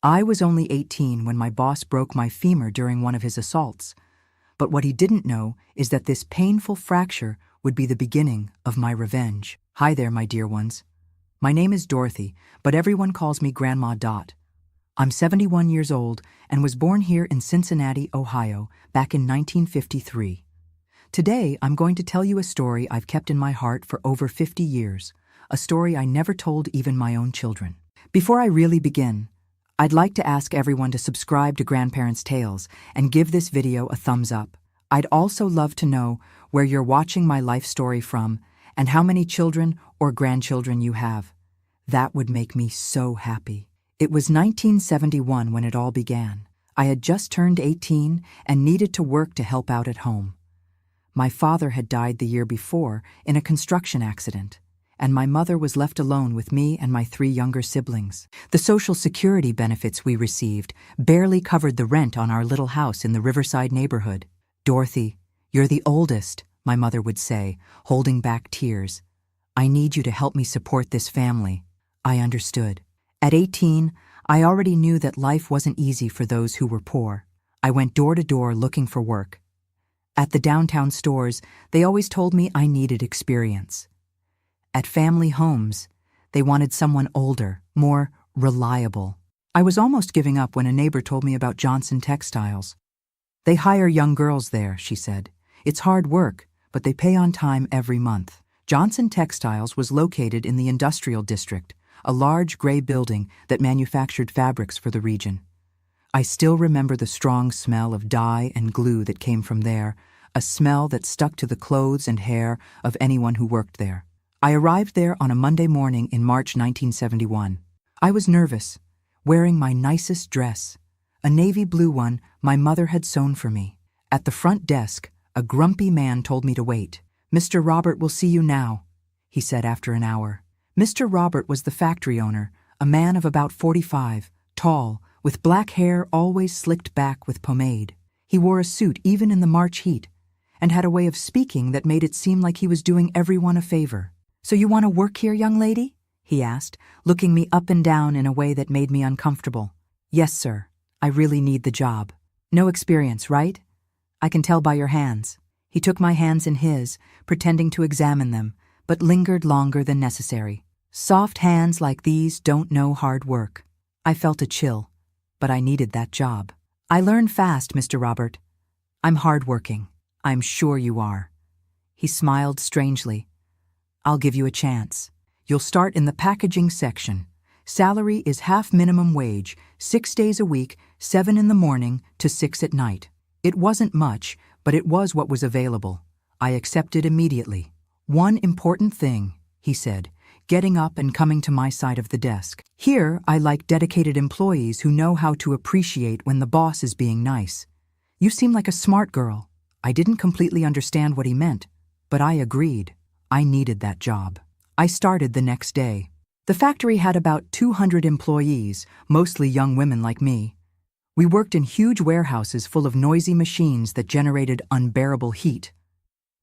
I was only 18 when my boss broke my femur during one of his assaults. But what he didn't know is that this painful fracture would be the beginning of my revenge. Hi there, my dear ones. My name is Dorothy, but everyone calls me Grandma Dot. I'm 71 years old and was born here in Cincinnati, Ohio, back in 1953. Today, I'm going to tell you a story I've kept in my heart for over 50 years, a story I never told even my own children. Before I really begin, I'd like to ask everyone to subscribe to Grandparents' Tales and give this video a thumbs up. I'd also love to know where you're watching my life story from and how many children or grandchildren you have. That would make me so happy. It was 1971 when it all began. I had just turned 18 and needed to work to help out at home. My father had died the year before in a construction accident, and my mother was left alone with me and my 3 younger siblings. The Social Security benefits we received barely covered the rent on our little house in the Riverside neighborhood. "Dorothy, you're the oldest," my mother would say, holding back tears. "I need you to help me support this family." I understood. At 18, I already knew that life wasn't easy for those who were poor. I went door to door looking for work. At the downtown stores, they always told me I needed experience. At family homes, they wanted someone older, more reliable. I was almost giving up when a neighbor told me about Johnson Textiles. "They hire young girls there," she said. "It's hard work, but they pay on time every month." Johnson Textiles was located in the Industrial District, a large gray building that manufactured fabrics for the region. I still remember the strong smell of dye and glue that came from there, a smell that stuck to the clothes and hair of anyone who worked there. I arrived there on a Monday morning in March 1971. I was nervous, wearing my nicest dress, a navy blue one my mother had sewn for me. At the front desk, a grumpy man told me to wait. "Mr. Robert will see you now," he said after an hour. Mr. Robert was the factory owner, a man of about 45, tall, with black hair always slicked back with pomade. He wore a suit even in the March heat, and had a way of speaking that made it seem like he was doing everyone a favor. "So you want to work here, young lady?" he asked, looking me up and down in a way that made me uncomfortable. "Yes, sir. I really need the job." "No experience, right? I can tell by your hands." He took my hands in his, pretending to examine them, but lingered longer than necessary. Soft hands like these don't know hard work. I felt a chill, but I needed that job. "I learn fast, Mr. Robert. I'm hardworking. I'm sure you are." He smiled strangely. "I'll give you a chance. You'll start in the packaging section. Salary is half minimum wage, 6 days a week, 7 in the morning to 6 at night." It wasn't much, but it was what was available. I accepted immediately. "One important thing," he said, getting up and coming to my side of the desk. "Here, I like dedicated employees who know how to appreciate when the boss is being nice. You seem like a smart girl." I didn't completely understand what he meant, but I agreed. I needed that job. I started the next day. The factory had about 200 employees, mostly young women like me. We worked in huge warehouses full of noisy machines that generated unbearable heat.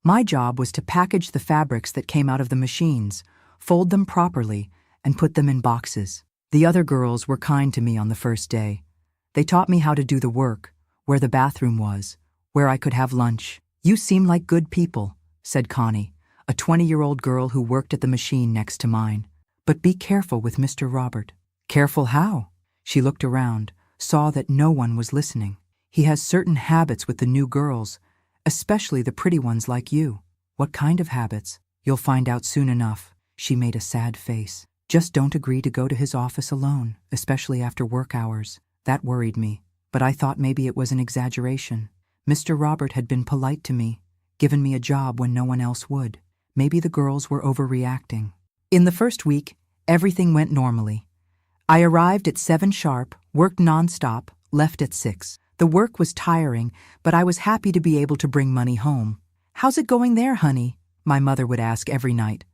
My job was to package the fabrics that came out of the machines, fold them properly, and put them in boxes. The other girls were kind to me on the first day. They taught me how to do the work, where the bathroom was, where I could have lunch. "You seem like good people," said Connie, a 20-year-old girl who worked at the machine next to mine. "But be careful with Mr. Robert." "Careful how?" She looked around, saw that no one was listening. "He has certain habits with the new girls, especially the pretty ones like you." "What kind of habits?" "You'll find out soon enough." She made a sad face. "Just don't agree to go to his office alone, especially after work hours." That worried me, but I thought maybe it was an exaggeration. Mr. Robert had been polite to me, given me a job when no one else would. Maybe the girls were overreacting. In the first week, everything went normally. I arrived at 7 sharp, worked nonstop, left at 6. The work was tiring, but I was happy to be able to bring money home. "How's it going there, honey?" my mother would ask every night.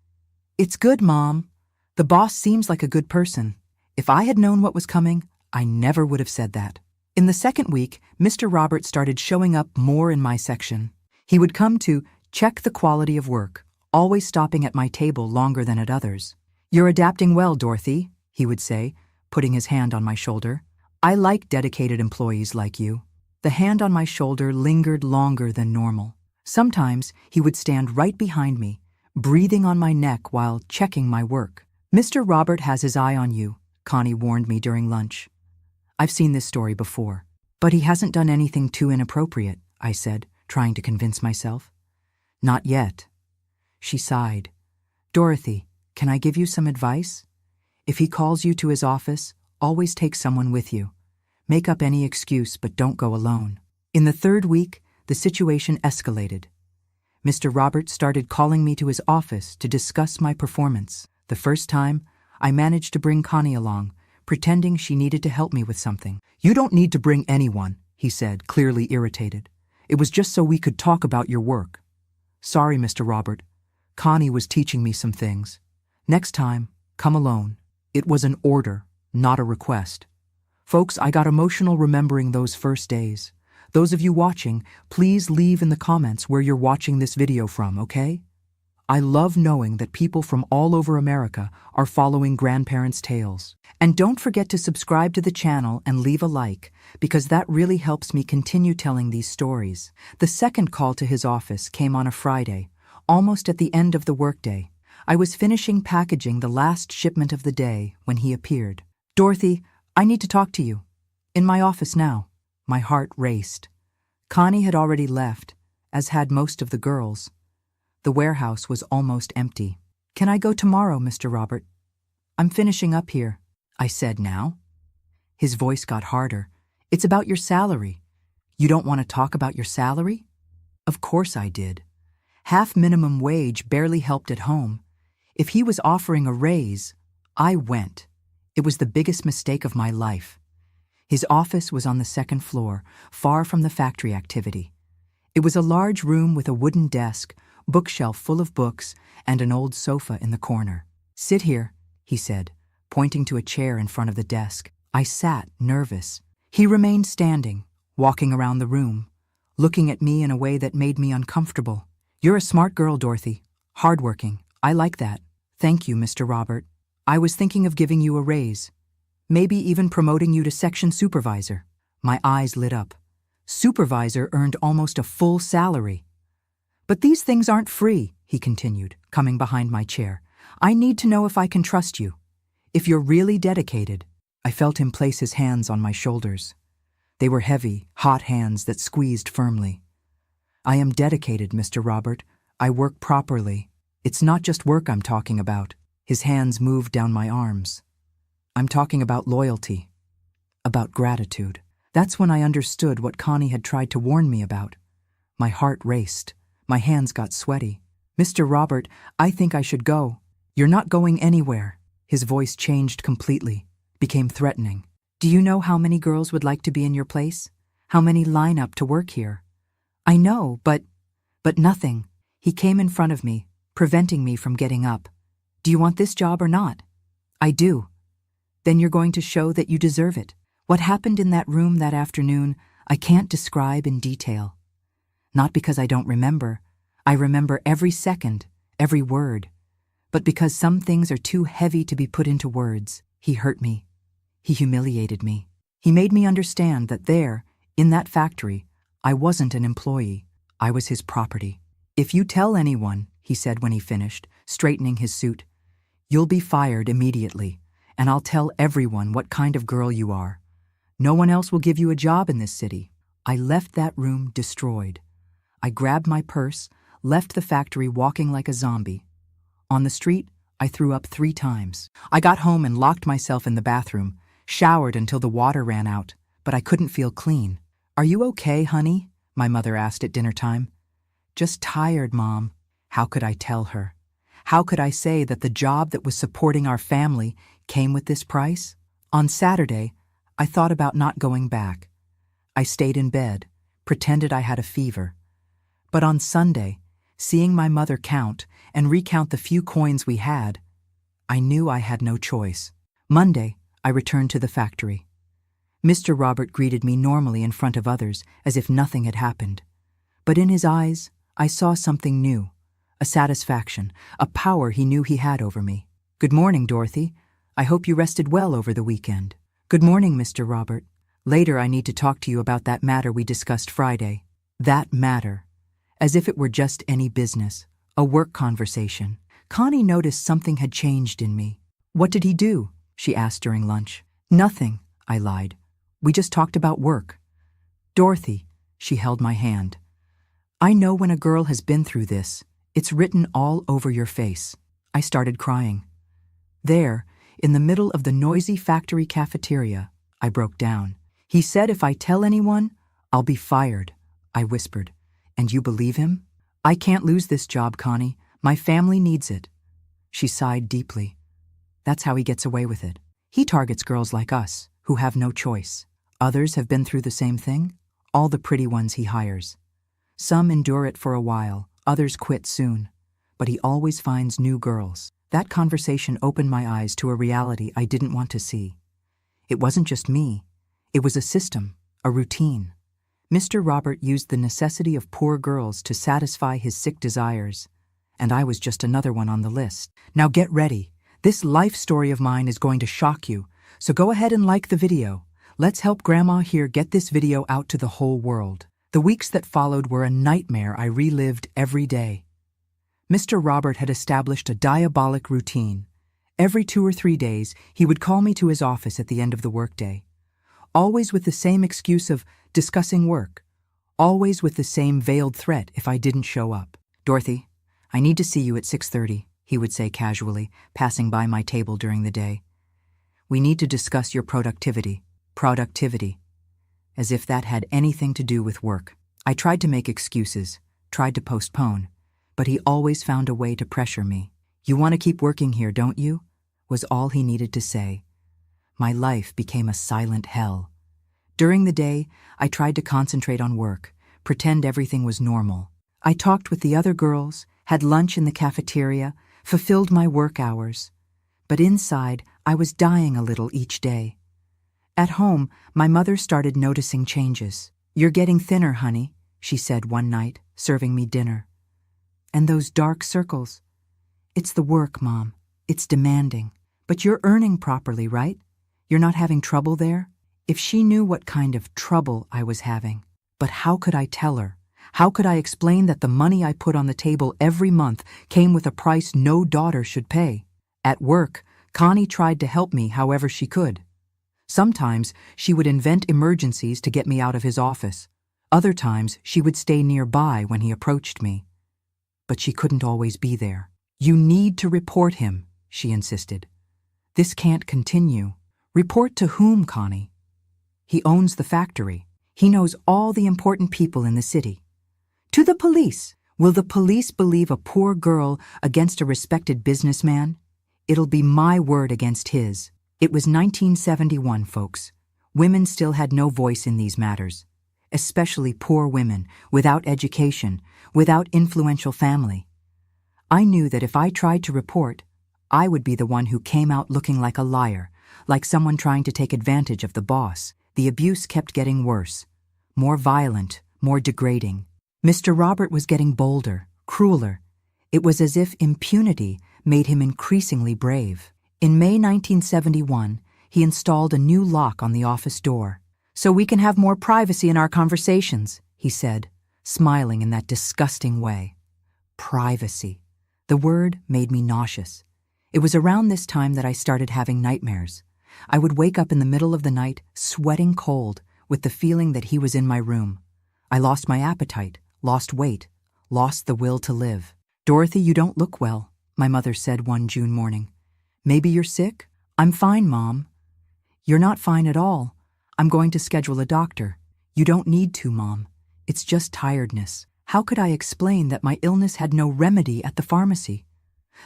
"It's good, Mom. The boss seems like a good person." If I had known what was coming, I never would have said that. In the second week, Mr. Robert started showing up more in my section. He would come to check the quality of work, always stopping at my table longer than at others. "You're adapting well, Dorothy," he would say, putting his hand on my shoulder. I like dedicated employees like you. The hand on my shoulder lingered longer than normal. Sometimes he would stand right behind me, breathing on my neck while checking my work. Mr. Robert has his eye on you, Connie warned me during lunch. I've seen this story before. But he hasn't done anything too inappropriate, I said, trying to convince myself. Not yet. She sighed. Dorothy, can I give you some advice? If he calls you to his office, always take someone with you. Make up any excuse, but don't go alone. In the third week, the situation escalated. Mr. Robert started calling me to his office to discuss my performance. The first time, I managed to bring Connie along, pretending she needed to help me with something. You don't need to bring anyone, he said, clearly irritated. It was just so we could talk about your work. Sorry, Mr. Robert. Connie was teaching me some things. Next time, come alone. It was an order, not a request. Folks, I got emotional remembering those first days. Those of you watching, please leave in the comments where you're watching this video from, okay? I love knowing that people from all over America are following Grandparents' Tales. And don't forget to subscribe to the channel and leave a like, because that really helps me continue telling these stories. The second call to his office came on a Friday, almost at the end of the workday. I was finishing packaging the last shipment of the day when he appeared. Dorothy, I need to talk to you. In my office now. My heart raced. Connie had already left, as had most of the girls. The warehouse was almost empty. Can I go tomorrow, Mr. Robert? I'm finishing up here, I said now. His voice got harder. It's about your salary. You don't want to talk about your salary? Of course I did. Half minimum wage barely helped at home. If he was offering a raise, I went. It was the biggest mistake of my life. His office was on the second floor, far from the factory activity. It was a large room with a wooden desk, bookshelf full of books, and an old sofa in the corner. Sit here, he said, pointing to a chair in front of the desk. I sat, nervous. He remained standing, walking around the room, looking at me in a way that made me uncomfortable. You're a smart girl, Dorothy. Hardworking. I like that. Thank you, Mr. Robert. I was thinking of giving you a raise. Maybe even promoting you to section supervisor. My eyes lit up. Supervisor earned almost a full salary. But these things aren't free, he continued, coming behind my chair. I need to know if I can trust you. If you're really dedicated. I felt him place his hands on my shoulders. They were heavy, hot hands that squeezed firmly. I am dedicated, Mr. Robert. I work properly. It's not just work I'm talking about. His hands moved down my arms. I'm talking about loyalty, about gratitude. That's when I understood what Connie had tried to warn me about. My heart raced. My hands got sweaty. Mr. Robert, I think I should go. You're not going anywhere. His voice changed completely, became threatening. Do you know how many girls would like to be in your place? How many line up to work here? I know, but nothing. He came in front of me, preventing me from getting up. Do you want this job or not? I do. Then you're going to show that you deserve it. What happened in that room that afternoon, I can't describe in detail. Not because I don't remember. I remember every second, every word. But because some things are too heavy to be put into words. He hurt me. He humiliated me. He made me understand that there, in that factory, I wasn't an employee. I was his property. If you tell anyone, he said when he finished, straightening his suit, you'll be fired immediately, and I'll tell everyone what kind of girl you are. No one else will give you a job in this city. I left that room destroyed. I grabbed my purse, left the factory walking like a zombie. On the street, I threw up 3 times. I got home and locked myself in the bathroom, showered until the water ran out, but I couldn't feel clean. Are you okay, honey? My mother asked at dinner time. Just tired, Mom. How could I tell her? How could I say that the job that was supporting our family came with this price? On Saturday, I thought about not going back. I stayed in bed, pretended I had a fever. But on Sunday, seeing my mother count and recount the few coins we had, I knew I had no choice. Monday, I returned to the factory. Mr. Robert greeted me normally in front of others, as if nothing had happened. But in his eyes, I saw something new, a satisfaction, a power he knew he had over me. Good morning, Dorothy. I hope you rested well over the weekend. Good morning, Mr. Robert. Later I need to talk to you about that matter we discussed Friday. That matter. As if it were just any business. A work conversation. Connie noticed something had changed in me. What did he do? She asked during lunch. Nothing, I lied. We just talked about work. Dorothy, she held my hand. I know when a girl has been through this. It's written all over your face. I started crying. There, in the middle of the noisy factory cafeteria, I broke down. He said if I tell anyone, I'll be fired, I whispered. And you believe him? I can't lose this job, Connie. My family needs it. She sighed deeply. That's how he gets away with it. He targets girls like us, who have no choice. Others have been through the same thing. All the pretty ones he hires. Some endure it for a while, others quit soon. But he always finds new girls. That conversation opened my eyes to a reality I didn't want to see. It wasn't just me. It was a system, a routine. Mr. Robert used the necessity of poor girls to satisfy his sick desires, and I was just another one on the list. Now get ready. This life story of mine is going to shock you, so go ahead and like the video. Let's help Grandma here get this video out to the whole world. The weeks that followed were a nightmare I relived every day. Mr. Robert had established a diabolic routine. Every 2 or 3 days, he would call me to his office at the end of the workday. Always with the same excuse of discussing work. Always with the same veiled threat if I didn't show up. Dorothy, I need to see you at 6:30, he would say casually, passing by my table during the day. We need to discuss your productivity. Productivity. As if that had anything to do with work. I tried to make excuses, tried to postpone, but he always found a way to pressure me. You want to keep working here, don't you? Was all he needed to say. My life became a silent hell. During the day, I tried to concentrate on work, pretend everything was normal. I talked with the other girls, had lunch in the cafeteria, fulfilled my work hours. But inside, I was dying a little each day. At home, my mother started noticing changes. You're getting thinner, honey, she said one night, serving me dinner. And those dark circles. It's the work, Mom. It's demanding. But you're earning properly, right? You're not having trouble there? If she knew what kind of trouble I was having. But how could I tell her? How could I explain that the money I put on the table every month came with a price no daughter should pay? At work, Connie tried to help me however she could. Sometimes she would invent emergencies to get me out of his office. Other times she would stay nearby when he approached me. But she couldn't always be there. You need to report him, she insisted. This can't continue. Report to whom, Connie? He owns the factory. He knows all the important people in the city. To the police. Will the police believe a poor girl against a respected businessman? It'll be my word against his. It was 1971, folks. Women still had no voice in these matters, especially poor women, without education, without influential family. I knew that if I tried to report, I would be the one who came out looking like a liar, like someone trying to take advantage of the boss. The abuse kept getting worse, more violent, more degrading. Mr. Robert was getting bolder, crueler. It was as if impunity made him increasingly brave. In May 1971, he installed a new lock on the office door. So we can have more privacy in our conversations, he said, smiling in that disgusting way. Privacy. The word made me nauseous. It was around this time that I started having nightmares. I would wake up in the middle of the night, sweating cold, with the feeling that he was in my room. I lost my appetite, lost weight, lost the will to live. Dorothy, you don't look well, my mother said one June morning. Maybe you're sick? I'm fine, Mom. You're not fine at all. I'm going to schedule a doctor. You don't need to, Mom. It's just tiredness. How could I explain that my illness had no remedy at the pharmacy?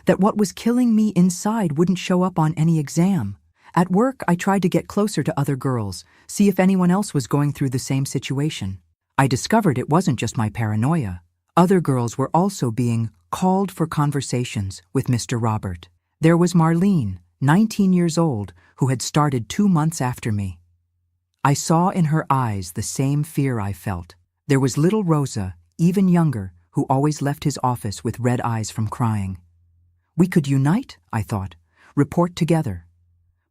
That what was killing me inside wouldn't show up on any exam? At work, I tried to get closer to other girls, see if anyone else was going through the same situation. I discovered it wasn't just my paranoia. Other girls were also being called for conversations with Mr. Robert. There was Marlene, 19 years old, who had started 2 months after me. I saw in her eyes the same fear I felt. There was little Rosa, even younger, who always left his office with red eyes from crying. We could unite, I thought, report together.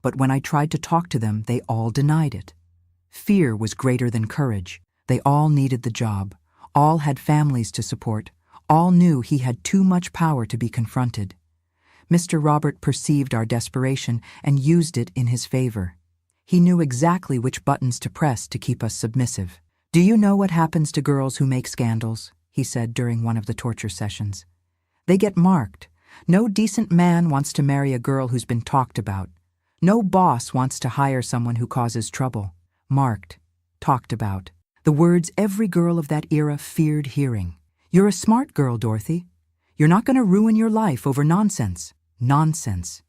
But when I tried to talk to them, they all denied it. Fear was greater than courage. They all needed the job. All had families to support. All knew he had too much power to be confronted. Mr. Robert perceived our desperation and used it in his favor. He knew exactly which buttons to press to keep us submissive. "Do you know what happens to girls who make scandals?" he said during one of the torture sessions. "They get marked. No decent man wants to marry a girl who's been talked about. No boss wants to hire someone who causes trouble. Marked, talked about. The words every girl of that era feared hearing. You're a smart girl, Dorothy. You're not going to ruin your life over nonsense. Nonsense."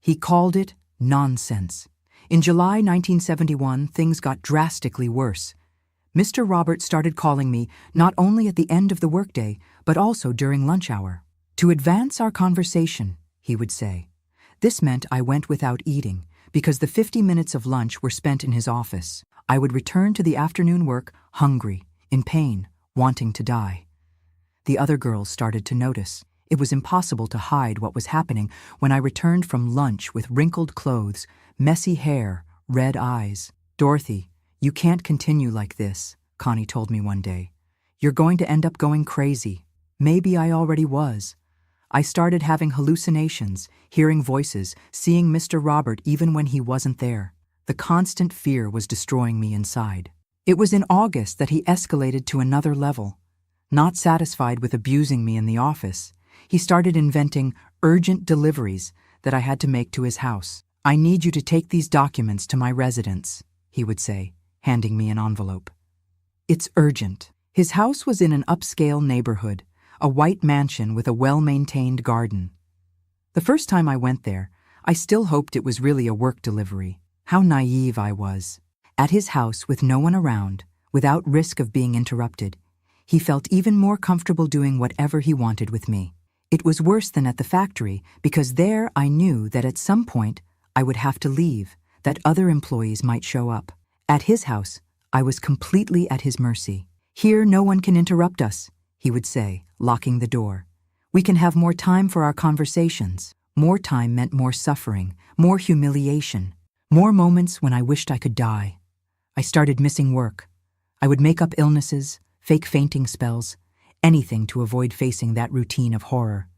He called it nonsense. In July 1971, things got drastically worse. Mr. Robert started calling me not only at the end of the workday, but also during lunch hour. "To advance our conversation," he would say. This meant I went without eating, because the 50 minutes of lunch were spent in his office. I would return to the afternoon work hungry, in pain, wanting to die. The other girls started to notice. It was impossible to hide what was happening when I returned from lunch with wrinkled clothes, messy hair, red eyes. "Dorothy, you can't continue like this," Connie told me one day. "You're going to end up going crazy." Maybe I already was. I started having hallucinations, hearing voices, seeing Mr. Robert even when he wasn't there. The constant fear was destroying me inside. It was in August that he escalated to another level. Not satisfied with abusing me in the office, he started inventing urgent deliveries that I had to make to his house. "I need you to take these documents to my residence," he would say, handing me an envelope. "It's urgent." His house was in an upscale neighborhood, a white mansion with a well-maintained garden. The first time I went there, I still hoped it was really a work delivery. How naive I was. At his house, with no one around, without risk of being interrupted, he felt even more comfortable doing whatever he wanted with me. It was worse than at the factory, because there I knew that at some point I would have to leave, that other employees might show up. At his house, I was completely at his mercy. "Here no one can interrupt us," he would say, locking the door. "We can have more time for our conversations." More time meant more suffering, more humiliation, more moments when I wished I could die. I started missing work. I would make up illnesses, fake fainting spells, anything to avoid facing that routine of horror.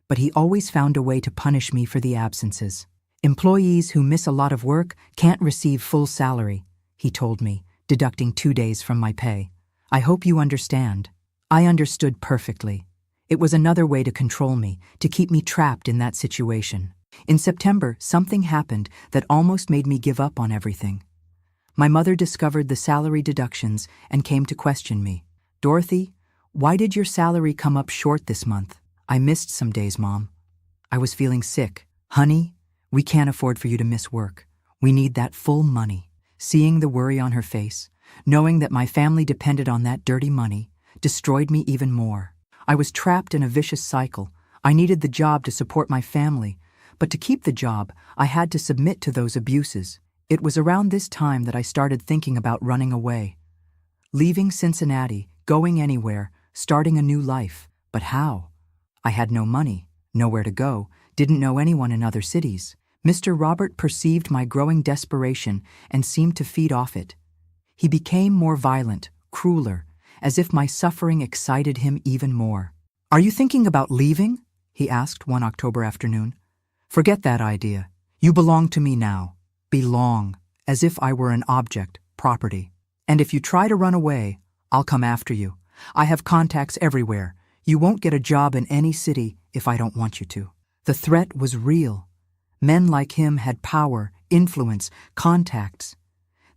But he always found a way to punish me for the absences. "Employees who miss a lot of work can't receive full salary," he told me, deducting 2 days from my pay. "I hope you understand." I understood perfectly. It was another way to control me, to keep me trapped in that situation. In September, something happened that almost made me give up on everything. My mother discovered the salary deductions and came to question me. "Dorothy, why did your salary come up short this month?" "I missed some days, Mom. I was feeling sick." "Honey, we can't afford for you to miss work. We need that full money." Seeing the worry on her face, knowing that my family depended on that dirty money, destroyed me even more. I was trapped in a vicious cycle. I needed the job to support my family, but to keep the job, I had to submit to those abuses. It was around this time that I started thinking about running away. Leaving Cincinnati, going anywhere, starting a new life. But how? I had no money, nowhere to go, didn't know anyone in other cities. Mr. Robert perceived my growing desperation and seemed to feed off it. He became more violent, crueler, as if my suffering excited him even more. "Are you thinking about leaving?" he asked one October afternoon. "Forget that idea. You belong to me now. Belong, as if I were an object, property. And if you try to run away, I'll come after you. I have contacts everywhere. You won't get a job in any city if I don't want you to." The threat was real. Men like him had power, influence, contacts.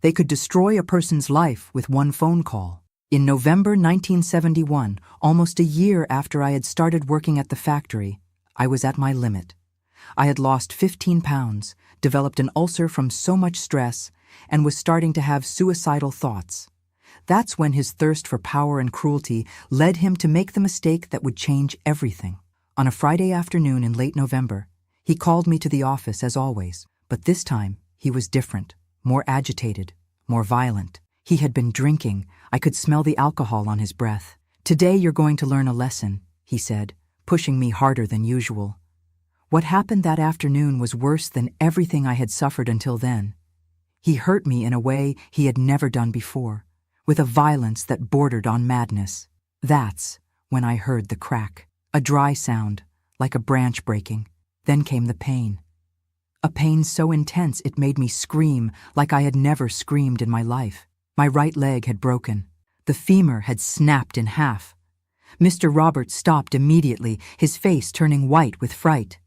They could destroy a person's life with one phone call. In November 1971, almost a year after I had started working at the factory, I was at my limit. I had lost 15 pounds, developed an ulcer from so much stress, and was starting to have suicidal thoughts. That's when his thirst for power and cruelty led him to make the mistake that would change everything. On a Friday afternoon in late November, he called me to the office as always, but this time he was different, more agitated, more violent. He had been drinking. I could smell the alcohol on his breath. "Today you're going to learn a lesson," he said, pushing me harder than usual. What happened that afternoon was worse than everything I had suffered until then. He hurt me in a way he had never done before, with a violence that bordered on madness. That's when I heard the crack, a dry sound, like a branch breaking. Then came the pain. A pain so intense it made me scream like I had never screamed in my life. My right leg had broken. The femur had snapped in half. Mr. Roberts stopped immediately, his face turning white with fright.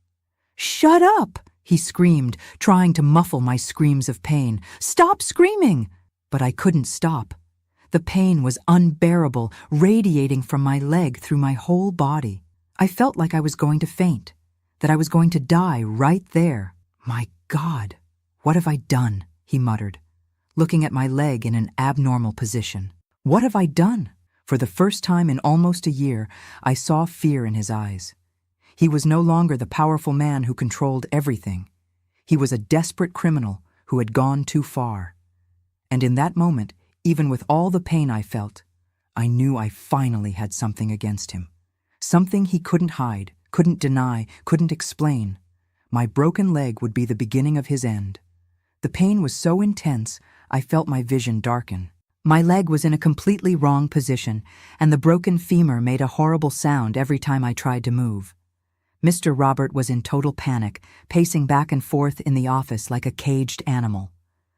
"Shut up!" he screamed, trying to muffle my screams of pain. "Stop screaming!" But I couldn't stop. The pain was unbearable, radiating from my leg through my whole body. I felt like I was going to faint, that I was going to die right there. "My God, what have I done?" he muttered, looking at my leg in an abnormal position. "What have I done?" For the first time in almost a year, I saw fear in his eyes. He was no longer the powerful man who controlled everything. He was a desperate criminal who had gone too far. And in that moment, even with all the pain I felt, I knew I finally had something against him. Something he couldn't hide, couldn't deny, couldn't explain. My broken leg would be the beginning of his end. The pain was so intense, I felt my vision darken. My leg was in a completely wrong position, and the broken femur made a horrible sound every time I tried to move. Mr. Robert was in total panic, pacing back and forth in the office like a caged animal.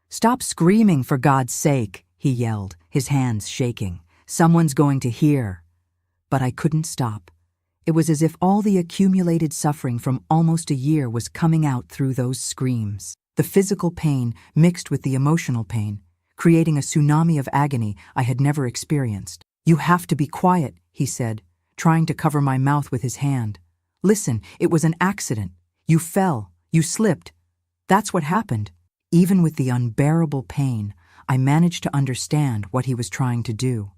"Stop screaming, for God's sake," he yelled, his hands shaking. "Someone's going to hear." But I couldn't stop. It was as if all the accumulated suffering from almost a year was coming out through those screams. The physical pain mixed with the emotional pain, creating a tsunami of agony I had never experienced. "You have to be quiet," he said, trying to cover my mouth with his hand. "Listen, it was an accident. You fell. You slipped. That's what happened." Even with the unbearable pain, I managed to understand what he was trying to do.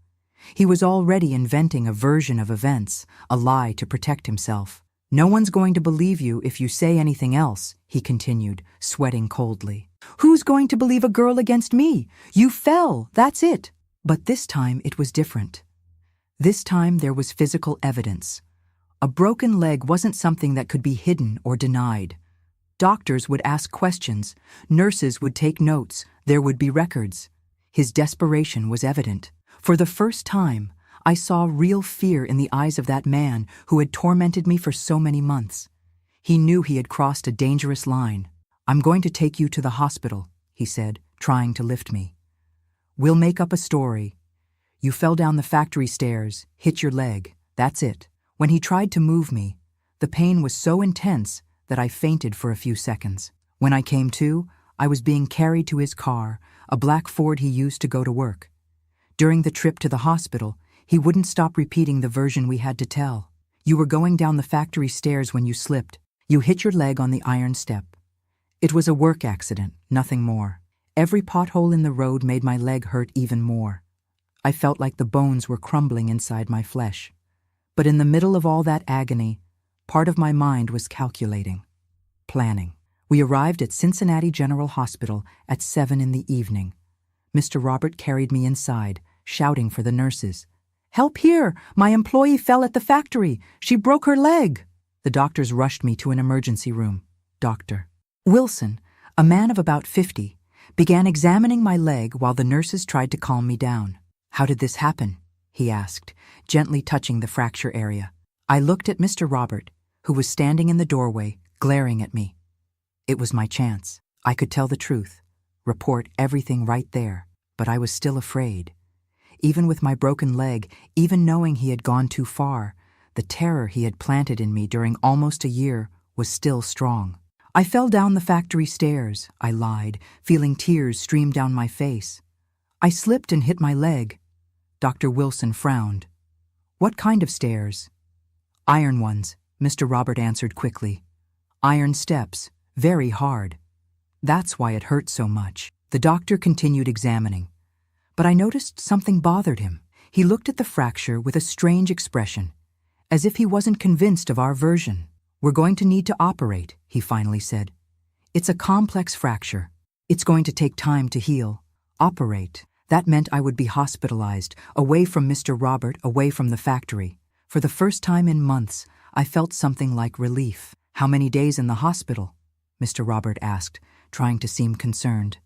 He was already inventing a version of events, a lie to protect himself. "No one's going to believe you if you say anything else," he continued, sweating coldly. "Who's going to believe a girl against me? You fell, that's it." But this time it was different. This time there was physical evidence. A broken leg wasn't something that could be hidden or denied. Doctors would ask questions, nurses would take notes, there would be records. His desperation was evident. For the first time, I saw real fear in the eyes of that man who had tormented me for so many months. He knew he had crossed a dangerous line. "I'm going to take you to the hospital," he said, trying to lift me. "We'll make up a story. You fell down the factory stairs, hit your leg, that's it." When he tried to move me, the pain was so intense that I fainted for a few seconds. When I came to, I was being carried to his car, a black Ford he used to go to work. During the trip to the hospital, he wouldn't stop repeating the version we had to tell. "You were going down the factory stairs when you slipped. You hit your leg on the iron step. It was a work accident, nothing more. Every pothole in the road made my leg hurt even more. I felt like the bones were crumbling inside my flesh. But in the middle of all that agony, part of my mind was calculating, planning. We arrived at Cincinnati General Hospital at 7 in the evening. Mr. Robert carried me inside, shouting for the nurses. "Help here! My employee fell at the factory. She broke her leg." The doctors rushed me to an emergency room. Dr. Wilson, a man of about 50, began examining my leg while the nurses tried to calm me down. "How did this happen?" he asked, gently touching the fracture area. I looked at Mr. Robert, who was standing in the doorway, glaring at me. It was my chance. I could tell the truth, report everything right there, but I was still afraid. Even with my broken leg, even knowing he had gone too far, the terror he had planted in me during almost a year was still strong. "I fell down the factory stairs," I lied, feeling tears stream down my face. "I slipped and hit my leg." Dr. Wilson frowned. "What kind of stairs?" "Iron ones," Mr. Robert answered quickly. "Iron steps, very hard. That's why it hurt so much." The doctor continued examining, but I noticed something bothered him. He looked at the fracture with a strange expression, as if he wasn't convinced of our version. "We're going to need to operate," he finally said. "It's a complex fracture. It's going to take time to heal. Operate." That meant I would be hospitalized, away from Mr. Robert, away from the factory. For the first time in months, I felt something like relief. How many days in the hospital? Mr. Robert asked, trying to seem concerned.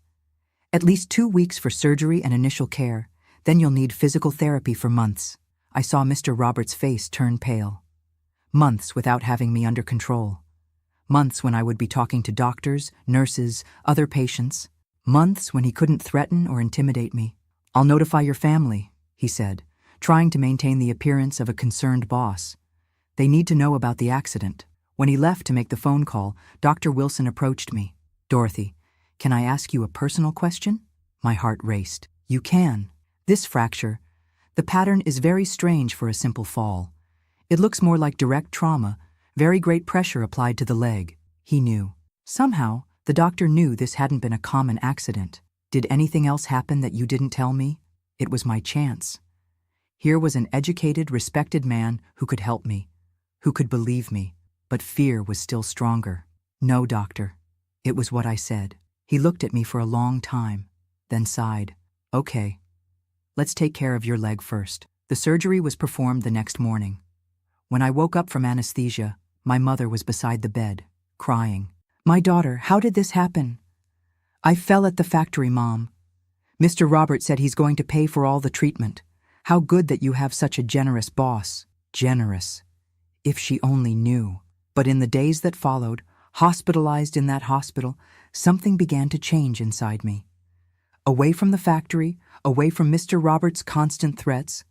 At least 2 weeks for surgery and initial care. Then you'll need physical therapy for months. I saw Mr. Robert's face turn pale. Months without having me under control. Months when I would be talking to doctors, nurses, other patients. Months when he couldn't threaten or intimidate me. I'll notify your family, he said, trying to maintain the appearance of a concerned boss. They need to know about the accident. When he left to make the phone call, Dr. Wilson approached me. Dorothy, can I ask you a personal question? My heart raced. You can. This fracture, the pattern is very strange for a simple fall. It looks more like direct trauma, very great pressure applied to the leg. He knew. Somehow, the doctor knew this hadn't been a common accident. Did anything else happen that you didn't tell me? It was my chance. Here was an educated, respected man who could help me, who could believe me, but fear was still stronger. No, doctor. It was what I said. He looked at me for a long time, then sighed. Okay. Let's take care of your leg first. The surgery was performed the next morning. When I woke up from anesthesia, my mother was beside the bed, crying. My daughter, how did this happen? I fell at the factory, Mom. Mr. Robert said he's going to pay for all the treatment. How good that you have such a generous boss. Generous. If she only knew. But in the days that followed, hospitalized in that hospital, something began to change inside me. Away from the factory, away from Mr. Robert's constant threats,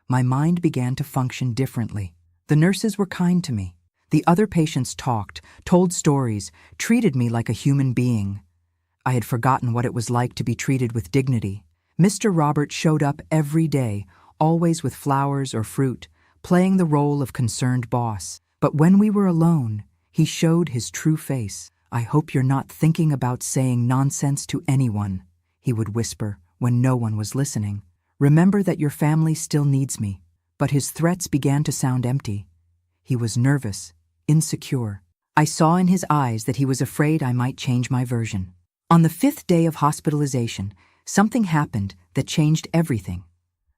my mind began to function differently. The nurses were kind to me. The other patients talked, told stories, treated me like a human being. I had forgotten what it was like to be treated with dignity. Mr. Robert showed up every day, always with flowers or fruit, playing the role of concerned boss. But when we were alone, he showed his true face. I hope you're not thinking about saying nonsense to anyone, he would whisper when no one was listening. Remember that your family still needs me. But his threats began to sound empty. He was nervous, insecure. I saw in his eyes that he was afraid I might change my version. On the 5th day of hospitalization, something happened that changed everything.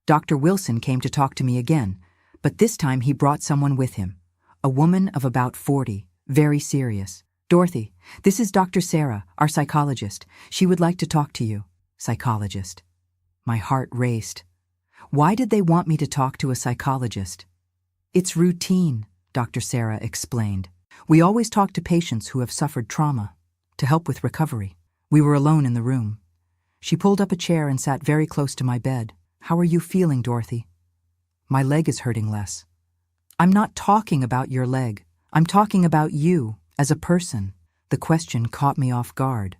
Dr. Wilson came to talk to me again, but this time he brought someone with him, a woman of about 40, very serious. Dorothy, this is Dr. Sarah, our psychologist. She would like to talk to you. Psychologist. My heart raced. Why did they want me to talk to a psychologist? It's routine, Dr. Sarah explained. We always talk to patients who have suffered trauma, to help with recovery. We were alone in the room. She pulled up a chair and sat very close to my bed. How are you feeling, Dorothy? My leg is hurting less. I'm not talking about your leg. I'm talking about you, as a person. The question caught me off guard.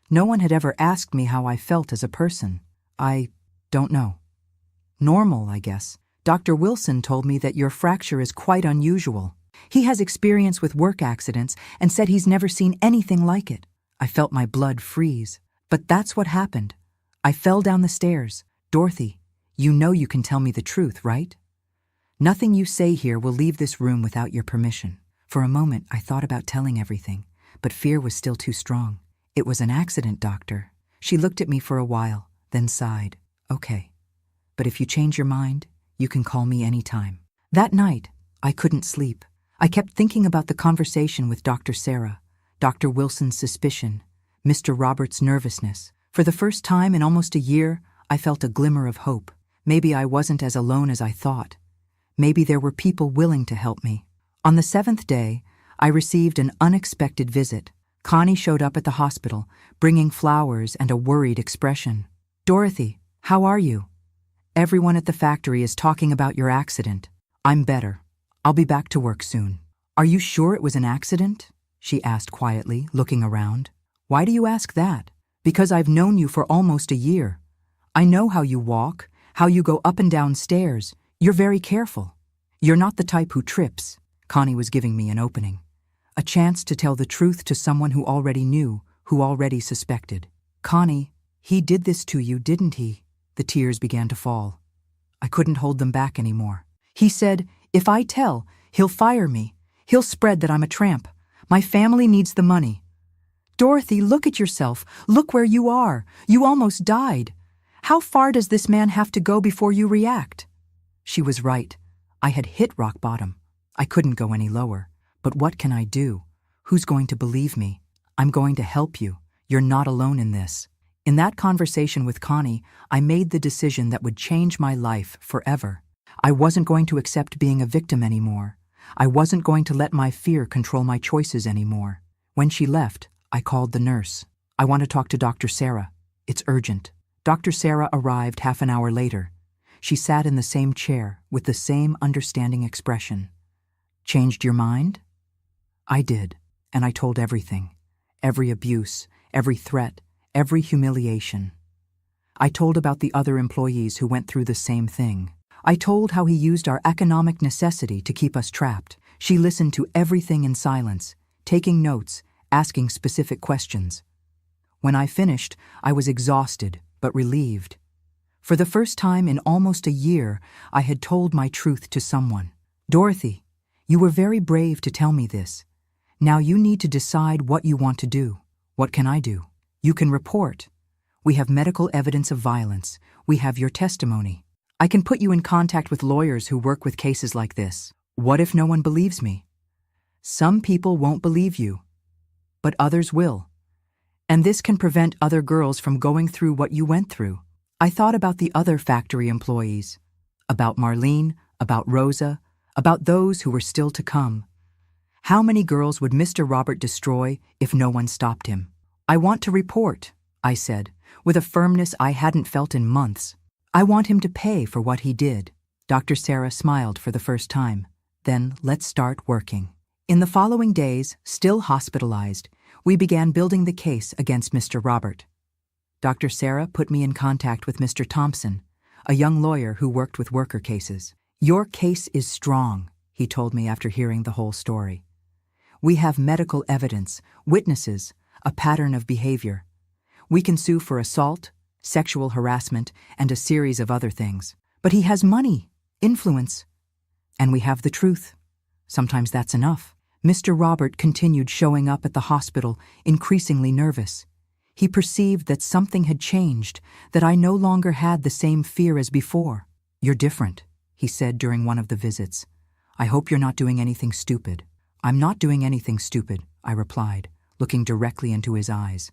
No one had ever asked me how I felt as a person. I don't know. Normal, I guess. Dr. Wilson told me that your fracture is quite unusual. He has experience with work accidents and said he's never seen anything like it. I felt my blood freeze. But that's what happened. I fell down the stairs. Dorothy, you know you can tell me the truth, right? Nothing you say here will leave this room without your permission. For a moment, I thought about telling everything, but fear was still too strong. It was an accident, doctor. She looked at me for a while, then sighed. Okay. But if you change your mind, you can call me anytime. That night, I couldn't sleep. I kept thinking about the conversation with Dr. Sarah, Dr. Wilson's suspicion, Mr. Robert's nervousness. For the first time in almost a year, I felt a glimmer of hope. Maybe I wasn't as alone as I thought. Maybe there were people willing to help me. On the 7th day, I received an unexpected visit. Connie showed up at the hospital, bringing flowers and a worried expression. Dorothy, how are you? Everyone at the factory is talking about your accident. I'm better. I'll be back to work soon. Are you sure it was an accident? She asked quietly, looking around. Why do you ask that? Because I've known you for almost a year. I know how you walk, how you go up and down stairs. You're very careful. You're not the type who trips. Connie was giving me an opening. A chance to tell the truth to someone who already knew, who already suspected. Connie, he did this to you, didn't he? The tears began to fall. I couldn't hold them back anymore. He said, if I tell, he'll fire me. He'll spread that I'm a tramp. My family needs the money. Dorothy, look at yourself. Look where you are. You almost died. How far does this man have to go before you react? She was right. I had hit rock bottom. I couldn't go any lower. But what can I do? Who's going to believe me? I'm going to help you. You're not alone in this. In that conversation with Connie, I made the decision that would change my life forever. I wasn't going to accept being a victim anymore. I wasn't going to let my fear control my choices anymore. When she left, I called the nurse. I want to talk to Dr. Sarah. It's urgent. Dr. Sarah arrived half an hour later. She sat in the same chair with the same understanding expression. Changed your mind? I did, and I told everything. Every abuse, every threat, every humiliation. I told about the other employees who went through the same thing. I told how he used our economic necessity to keep us trapped. She listened to everything in silence, taking notes, asking specific questions. When I finished, I was exhausted but relieved. For the first time in almost a year, I had told my truth to someone. Dorothy, you were very brave to tell me this. Now you need to decide what you want to do. What can I do? You can report. We have medical evidence of violence. We have your testimony. I can put you in contact with lawyers who work with cases like this. What if no one believes me? Some people won't believe you, but others will. And this can prevent other girls from going through what you went through. I thought about the other factory employees, about Marlene, about Rosa, about those who were still to come. How many girls would Mr. Robert destroy if no one stopped him? I want to report, I said, with a firmness I hadn't felt in months. I want him to pay for what he did. Dr. Sarah smiled for the first time. Then let's start working. In the following days, still hospitalized, we began building the case against Mr. Robert. Dr. Sarah put me in contact with Mr. Thompson, a young lawyer who worked with worker cases. Your case is strong, he told me after hearing the whole story. We have medical evidence, witnesses, a pattern of behavior. We can sue for assault, sexual harassment, and a series of other things. But he has money, influence, and we have the truth. Sometimes that's enough. Mr. Robert continued showing up at the hospital, increasingly nervous. He perceived that something had changed, that I no longer had the same fear as before. You're different, he said during one of the visits. I hope you're not doing anything stupid. I'm not doing anything stupid, I replied, looking directly into his eyes.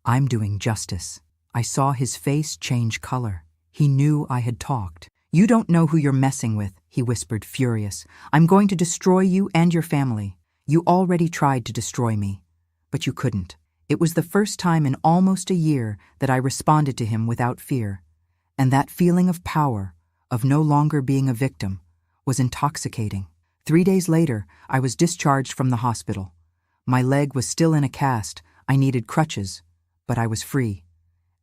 I'm doing justice. I saw his face change color. He knew I had talked. You don't know who you're messing with, he whispered, furious. I'm going to destroy you and your family. You already tried to destroy me, but you couldn't. It was the first time in almost a year that I responded to him without fear, and that feeling of power, of no longer being a victim, was intoxicating. 3 days later, I was discharged from the hospital. My leg was still in a cast. I needed crutches, but I was free.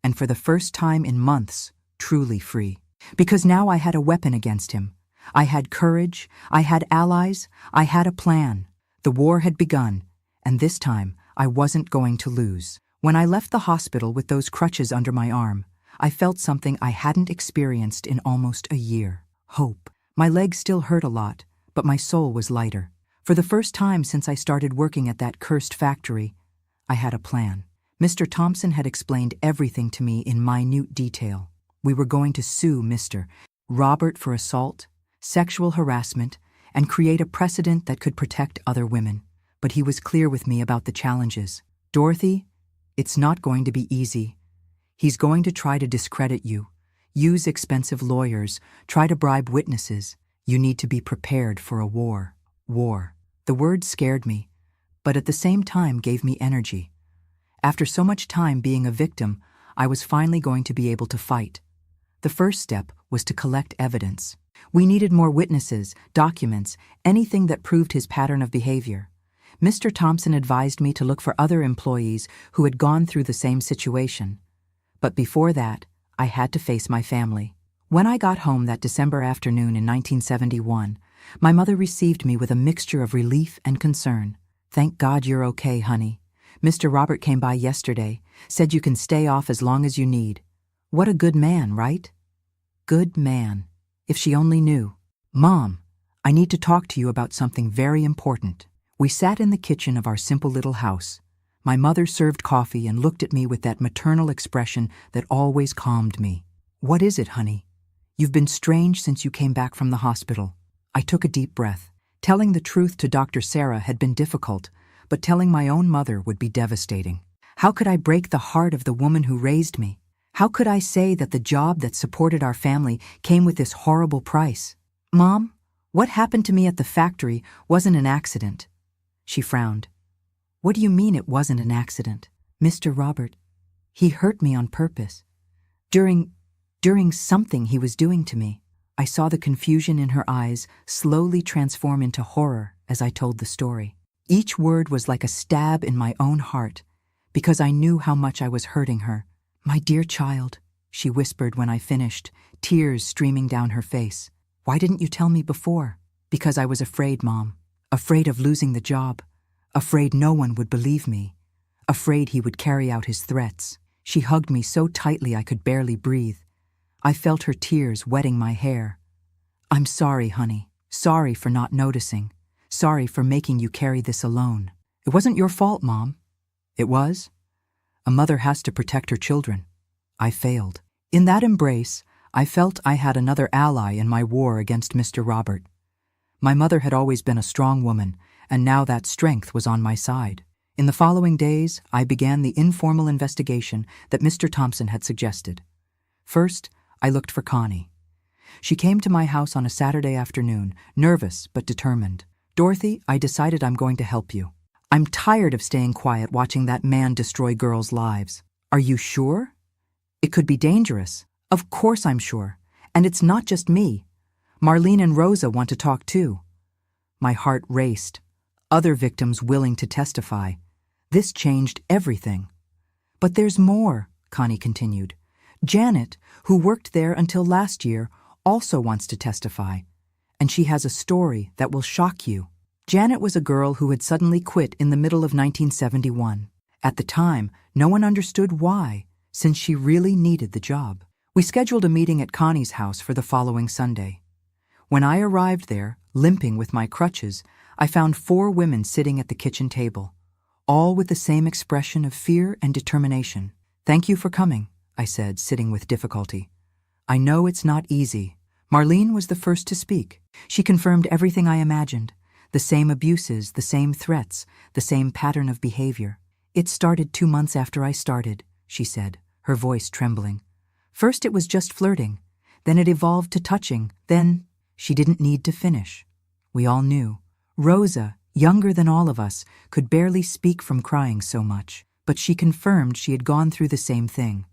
And for the first time in months, truly free. Because now I had a weapon against him. I had courage, I had allies, I had a plan. The war had begun, and this time I wasn't going to lose. When I left the hospital with those crutches under my arm, I felt something I hadn't experienced in almost a year. Hope. My legs still hurt a lot, but my soul was lighter. For the first time since I started working at that cursed factory, I had a plan. Mr. Thompson had explained everything to me in minute detail. We were going to sue Mr. Robert for assault, sexual harassment, and create a precedent that could protect other women. But he was clear with me about the challenges. Dorothy, it's not going to be easy. He's going to try to discredit you, use expensive lawyers, try to bribe witnesses. You need to be prepared for a war. War. The word scared me, but at the same time gave me energy. After so much time being a victim, I was finally going to be able to fight. The first step was to collect evidence. We needed more witnesses, documents, anything that proved his pattern of behavior. Mr. Thompson advised me to look for other employees who had gone through the same situation. But before that, I had to face my family. When I got home that December afternoon in 1971, my mother received me with a mixture of relief and concern. Thank God you're okay, honey. Mr. Robert came by yesterday, said you can stay off as long as you need. What a good man, right? Good man. If she only knew. Mom, I need to talk to you about something very important. We sat in the kitchen of our simple little house. My mother served coffee and looked at me with that maternal expression that always calmed me. What is it, honey? You've been strange since you came back from the hospital. I took a deep breath. Telling the truth to Dr. Sarah had been difficult, but telling my own mother would be devastating. How could I break the heart of the woman who raised me? How could I say that the job that supported our family came with this horrible price? Mom, what happened to me at the factory wasn't an accident. She frowned. What do you mean it wasn't an accident? Mr. Robert, he hurt me on purpose. During something he was doing to me. I saw the confusion in her eyes slowly transform into horror as I told the story. Each word was like a stab in my own heart, because I knew how much I was hurting her. My dear child, she whispered when I finished, tears streaming down her face. Why didn't you tell me before? Because I was afraid, Mom. Afraid of losing the job. Afraid no one would believe me. Afraid he would carry out his threats. She hugged me so tightly I could barely breathe. I felt her tears wetting my hair. I'm sorry, honey. Sorry for not noticing. Sorry for making you carry this alone. It wasn't your fault, Mom. It was? A mother has to protect her children. I failed. In that embrace, I felt I had another ally in my war against Mr. Robert. My mother had always been a strong woman, and now that strength was on my side. In the following days, I began the informal investigation that Mr. Thompson had suggested. First, I looked for Connie. She came to my house on a Saturday afternoon, nervous but determined. Dorothy, I decided I'm going to help you. I'm tired of staying quiet watching that man destroy girls' lives. Are you sure? It could be dangerous. Of course I'm sure. And it's not just me. Marlene and Rosa want to talk too. My heart raced. Other victims willing to testify. This changed everything. But there's more, Connie continued. Janet, who worked there until last year, also wants to testify. And she has a story that will shock you. Janet was a girl who had suddenly quit in the middle of 1971. At the time, no one understood why, since she really needed the job. We scheduled a meeting at Connie's house for the following Sunday. When I arrived there, limping with my crutches, I found 4 women sitting at the kitchen table, all with the same expression of fear and determination. Thank you for coming, I said, sitting with difficulty. I know it's not easy. Marlene was the first to speak. She confirmed everything I imagined. The same abuses, the same threats, the same pattern of behavior. It started 2 months after I started, she said, her voice trembling. First it was just flirting. Then it evolved to touching. Then she didn't need to finish. We all knew. Rosa, younger than all of us, could barely speak from crying so much. But she confirmed she had gone through the same thing.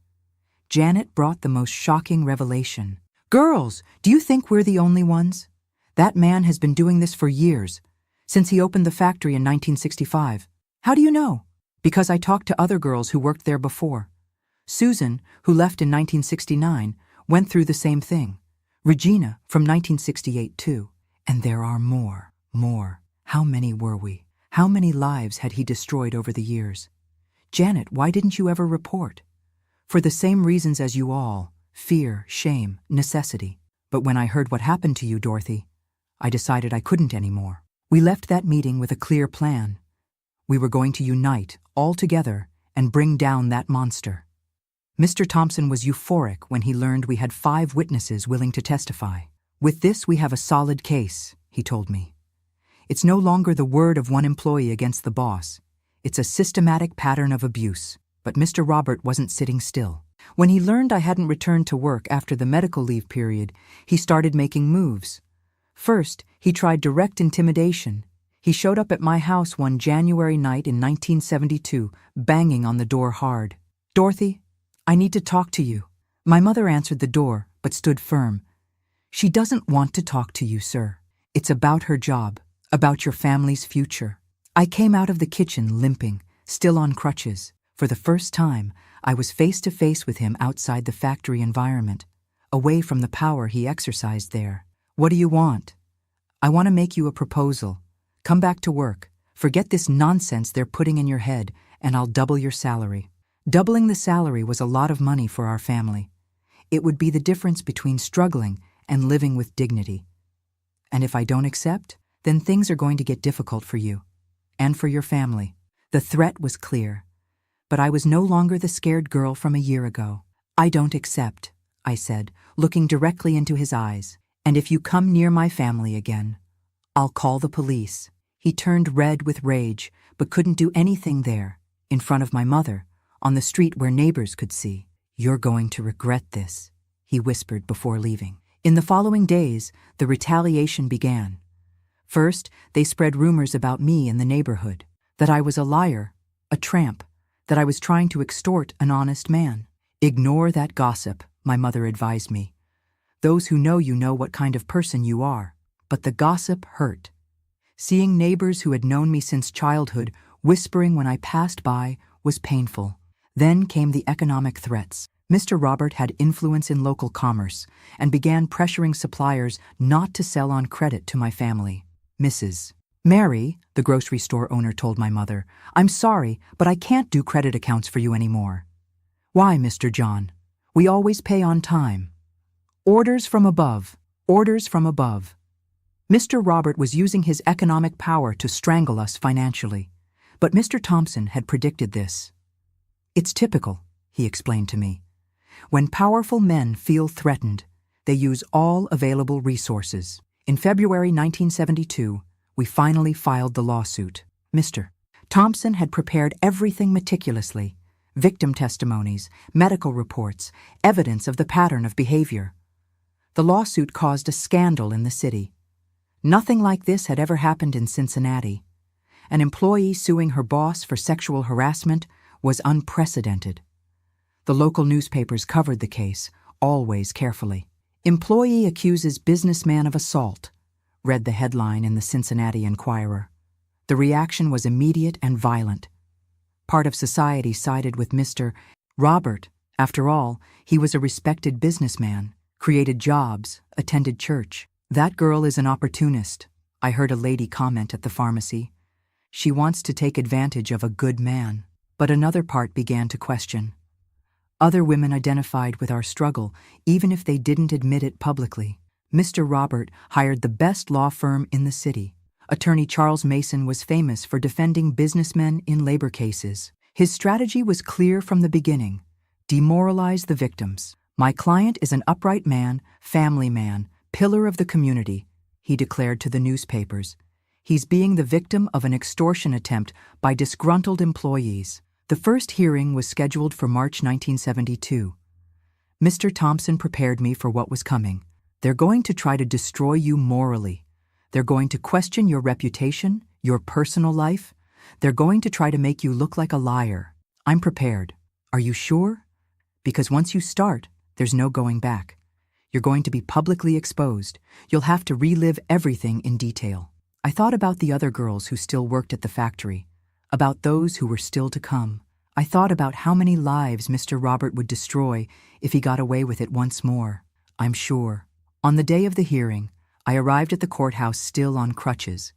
Janet brought the most shocking revelation. Girls, do you think we're the only ones? That man has been doing this for years, since he opened the factory in 1965. How do you know? Because I talked to other girls who worked there before. Susan, who left in 1969, went through the same thing. Regina, from 1968 too. And there are more. How many were we? How many lives had he destroyed over the years? Janet, why didn't you ever report? For the same reasons as you all, fear, shame, necessity. But when I heard what happened to you, Dorothy, I decided I couldn't anymore. We left that meeting with a clear plan. We were going to unite, all together, and bring down that monster. Mr. Thompson was euphoric when he learned we had 5 witnesses willing to testify. With this, we have a solid case, he told me. It's no longer the word of one employee against the boss. It's a systematic pattern of abuse. But Mr. Robert wasn't sitting still. When he learned I hadn't returned to work after the medical leave period, he started making moves. First, he tried direct intimidation. He showed up at my house one January night in 1972, banging on the door hard. Dorothy, I need to talk to you. My mother answered the door, but stood firm. She doesn't want to talk to you, sir. It's about her job, about your family's future. I came out of the kitchen limping, still on crutches. For the first time, I was face to face with him outside the factory environment, away from the power he exercised there. What do you want? I want to make you a proposal. Come back to work. Forget this nonsense they're putting in your head, and I'll double your salary. Doubling the salary was a lot of money for our family. It would be the difference between struggling and living with dignity. And if I don't accept, then things are going to get difficult for you. And for your family. The threat was clear. But I was no longer the scared girl from a year ago. I don't accept, I said, looking directly into his eyes. And if you come near my family again, I'll call the police. He turned red with rage, but couldn't do anything there, in front of my mother, on the street where neighbors could see. "You're going to regret this," he whispered before leaving. In the following days, the retaliation began. First, they spread rumors about me in the neighborhood, that I was a liar, a tramp, that I was trying to extort an honest man. "Ignore that gossip," my mother advised me. "Those who know you know what kind of person you are." But the gossip hurt. Seeing neighbors who had known me since childhood whispering when I passed by was painful. Then came the economic threats. Mr. Robert had influence in local commerce and began pressuring suppliers not to sell on credit to my family. "Mrs. Mary," the grocery store owner told my mother, "I'm sorry, but I can't do credit accounts for you anymore." "Why, Mr. John? We always pay on time." Orders from above. Orders from above. Mr. Robert was using his economic power to strangle us financially. But Mr. Thompson had predicted this. "It's typical," he explained to me. "When powerful men feel threatened, they use all available resources." In February 1972, we finally filed the lawsuit. Mr. Thompson had prepared everything meticulously: victim testimonies, medical reports, evidence of the pattern of behavior. The lawsuit caused a scandal in the city. Nothing like this had ever happened in Cincinnati. An employee suing her boss for sexual harassment was unprecedented. The local newspapers covered the case, always carefully. "Employee accuses businessman of assault," read the headline in the Cincinnati Enquirer. The reaction was immediate and violent. Part of society sided with Mr. Robert. After all, he was a respected businessman, created jobs, attended church. "That girl is an opportunist," I heard a lady comment at the pharmacy. "She wants to take advantage of a good man." But another part began to question. Other women identified with our struggle, even if they didn't admit it publicly. Mr. Robert hired the best law firm in the city. Attorney Charles Mason was famous for defending businessmen in labor cases. His strategy was clear from the beginning: demoralize the victims. "My client is an upright man, family man, pillar of the community," he declared to the newspapers. "He's being the victim of an extortion attempt by disgruntled employees." The first hearing was scheduled for March 1972. Mr. Thompson prepared me for what was coming. "They're going to try to destroy you morally. They're going to question your reputation, your personal life. They're going to try to make you look like a liar." "I'm prepared." "Are you sure? Because once you start, there's no going back. You're going to be publicly exposed. You'll have to relive everything in detail." I thought about the other girls who still worked at the factory, about those who were still to come. I thought about how many lives Mr. Robert would destroy if he got away with it once more. I'm sure. On the day of the hearing, I arrived at the courthouse still on crutches.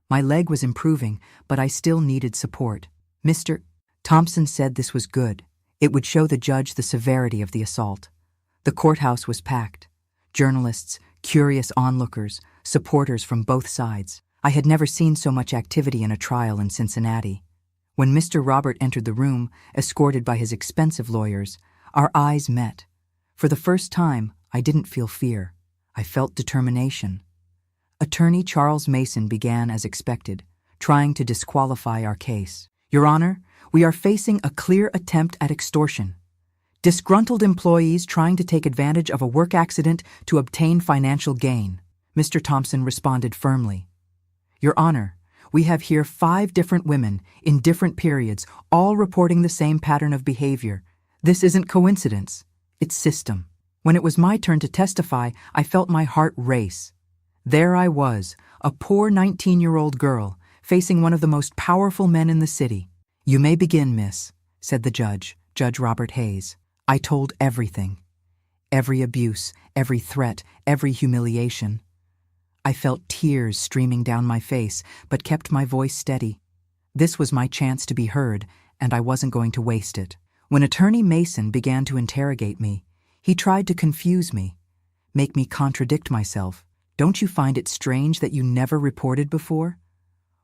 My leg was improving, but I still needed support. Mr. Thompson said this was good. It would show the judge the severity of the assault. The courthouse was packed. Journalists, curious onlookers, supporters from both sides. I had never seen so much activity in a trial in Cincinnati. When Mr. Robert entered the room, escorted by his expensive lawyers, our eyes met. For the first time, I didn't feel fear. I felt determination. Attorney Charles Mason began as expected, trying to disqualify our case. "Your Honor, we are facing a clear attempt at extortion. Disgruntled employees trying to take advantage of a work accident to obtain financial gain." Mr. Thompson responded firmly. "Your Honor, we have here 5 different women in different periods, all reporting the same pattern of behavior. This isn't coincidence, it's system." When it was my turn to testify, I felt my heart race. There I was, a poor 19-year-old girl, facing one of the most powerful men in the city. "You may begin, miss," said the judge, Judge Robert Hayes. I told everything. Every abuse, every threat, every humiliation. I felt tears streaming down my face, but kept my voice steady. This was my chance to be heard, and I wasn't going to waste it. When Attorney Mason began to interrogate me, he tried to confuse me, make me contradict myself. "Don't you find it strange that you never reported before?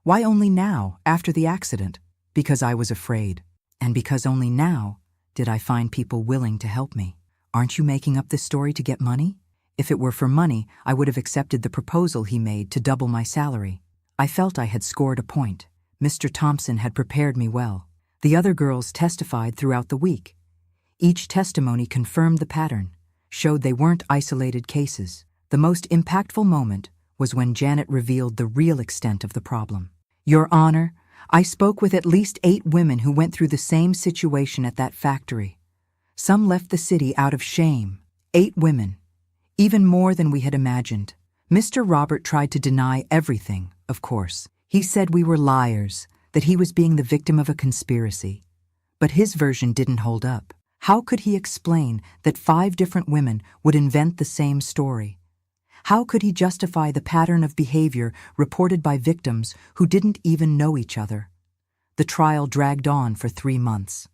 Why only now, after the accident?" "Because I was afraid. And because only now did I find people willing to help me." "Aren't you making up this story to get money?" "If it were for money, I would have accepted the proposal he made to double my salary." I felt I had scored a point. Mr. Thompson had prepared me well. The other girls testified throughout the week. Each testimony confirmed the pattern, showed they weren't isolated cases. The most impactful moment was when Janet revealed the real extent of the problem. Your Honor, I spoke with at least 8 women who went through the same situation at that factory. Some left the city out of shame. 8 women. Even more than we had imagined. Mr. Robert tried to deny everything, of course. He said we were liars, that he was being the victim of a conspiracy. But his version didn't hold up. How could he explain that 5 different women would invent the same story? How could he justify the pattern of behavior reported by victims who didn't even know each other? The trial dragged on for 3 months.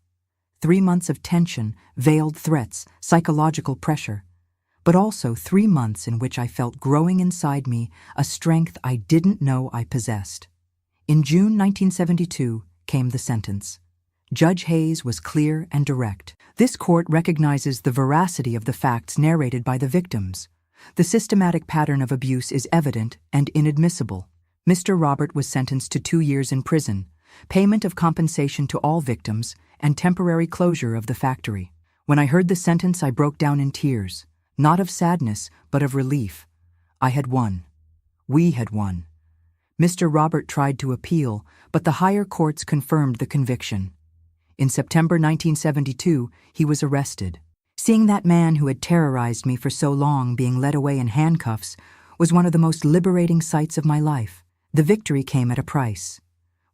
3 months of tension, veiled threats, psychological pressure. But also 3 months in which I felt growing inside me a strength I didn't know I possessed. In June 1972 came the sentence. Judge Hayes was clear and direct. This court recognizes the veracity of the facts narrated by the victims. The systematic pattern of abuse is evident and inadmissible. Mr. Robert was sentenced to 2 years in prison, payment of compensation to all victims, and temporary closure of the factory. When I heard the sentence, I broke down in tears, not of sadness, but of relief. I had won. We had won. Mr. Robert tried to appeal, but the higher courts confirmed the conviction. In September 1972, he was arrested. Seeing that man who had terrorized me for so long being led away in handcuffs was one of the most liberating sights of my life. The victory came at a price.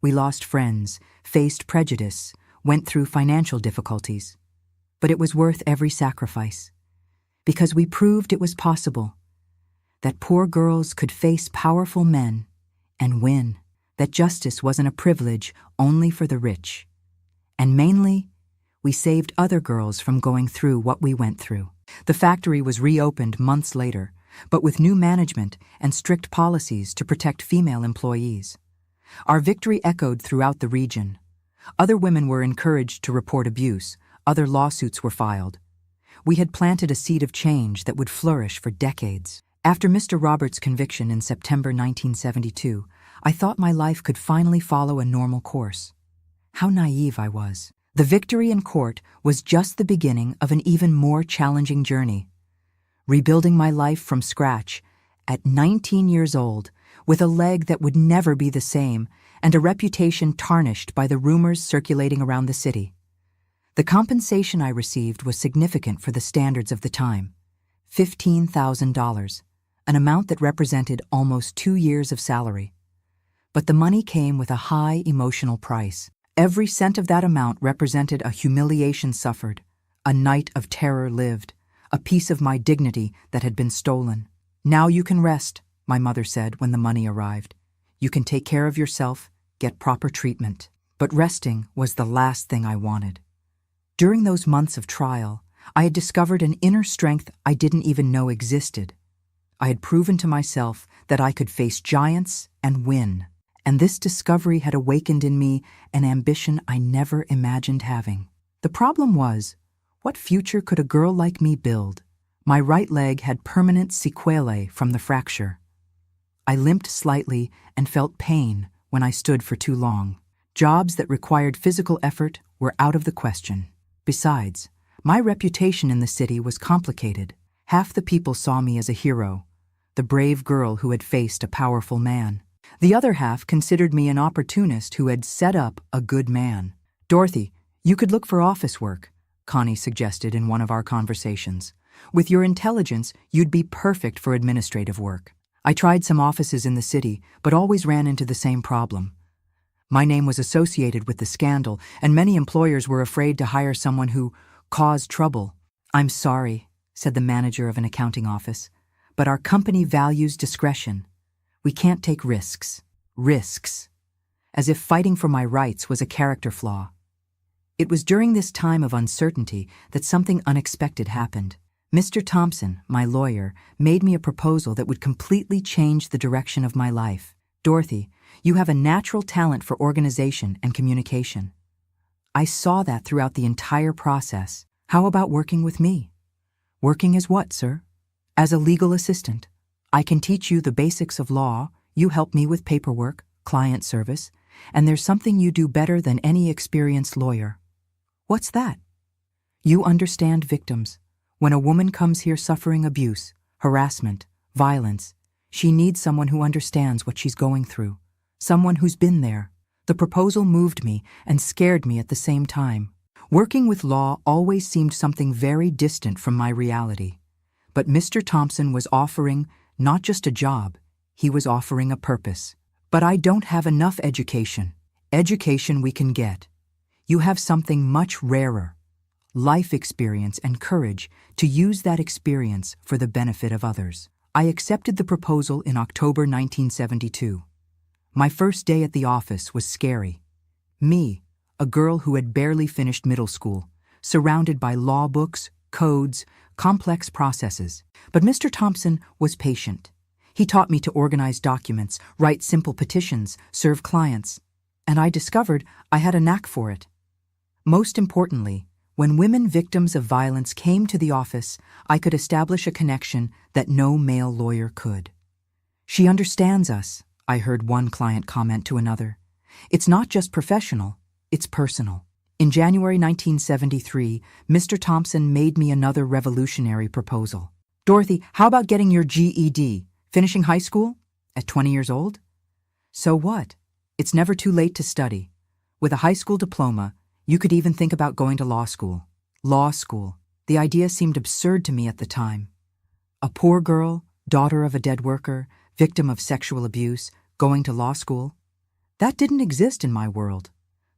We lost friends, faced prejudice, went through financial difficulties. But it was worth every sacrifice. Because we proved it was possible. That poor girls could face powerful men and win. That justice wasn't a privilege only for the rich. And mainly, we saved other girls from going through what we went through. The factory was reopened months later, but with new management and strict policies to protect female employees. Our victory echoed throughout the region. Other women were encouraged to report abuse. Other lawsuits were filed. We had planted a seed of change that would flourish for decades. After Mr. Roberts' conviction in September 1972, I thought my life could finally follow a normal course. How naive I was. The victory in court was just the beginning of an even more challenging journey. Rebuilding my life from scratch, at 19 years old, with a leg that would never be the same and a reputation tarnished by the rumors circulating around the city. The compensation I received was significant for the standards of the time. $15,000, an amount that represented almost 2 years of salary. But the money came with a high emotional price. Every cent of that amount represented a humiliation suffered, a night of terror lived, a piece of my dignity that had been stolen. Now you can rest, my mother said when the money arrived. You can take care of yourself, get proper treatment. But resting was the last thing I wanted. During those months of trial, I had discovered an inner strength I didn't even know existed. I had proven to myself that I could face giants and win. And this discovery had awakened in me an ambition I never imagined having. The problem was, what future could a girl like me build? My right leg had permanent sequelae from the fracture. I limped slightly and felt pain when I stood for too long. Jobs that required physical effort were out of the question. Besides, my reputation in the city was complicated. Half the people saw me as a hero, the brave girl who had faced a powerful man. The other half considered me an opportunist who had set up a good man. Dorothy, you could look for office work, Connie suggested in one of our conversations. With your intelligence, you'd be perfect for administrative work. I tried some offices in the city, but always ran into the same problem. My name was associated with the scandal, and many employers were afraid to hire someone who caused trouble. I'm sorry, said the manager of an accounting office, but our company values discretion. We can't take risks. Risks. As if fighting for my rights was a character flaw. It was during this time of uncertainty that something unexpected happened. Mr. Thompson, my lawyer, made me a proposal that would completely change the direction of my life. Dorothy, you have a natural talent for organization and communication. I saw that throughout the entire process. How about working with me? Working as what, sir? As a legal assistant. I can teach you the basics of law, You help me with paperwork, client service, and there's something you do better than any experienced lawyer. What's that? You understand victims. When a woman comes here suffering abuse, harassment, violence, she needs someone who understands what she's going through, someone who's been there. The proposal moved me and scared me at the same time. Working with law always seemed something very distant from my reality. But Mr. Thompson was offering not just a job, he was offering a purpose. But I don't have enough education. Education we can get. You have something much rarer, life experience and courage to use that experience for the benefit of others. I accepted the proposal in October 1972. My first day at the office was scary. Me, a girl who had barely finished middle school, surrounded by law books, codes, complex processes. But Mr. Thompson was patient. He taught me to organize documents, write simple petitions, serve clients, and I discovered I had a knack for it. Most importantly, when women victims of violence came to the office, I could establish a connection that no male lawyer could. She understands us, I heard one client comment to another. It's not just professional, it's personal. In January 1973, Mr. Thompson made me another revolutionary proposal. Dorothy, how about getting your GED? Finishing high school? At 20 years old? So what? It's never too late to study. With a high school diploma, you could even think about going to law school. Law school. The idea seemed absurd to me at the time. A poor girl, daughter of a dead worker, victim of sexual abuse, going to law school? That didn't exist in my world.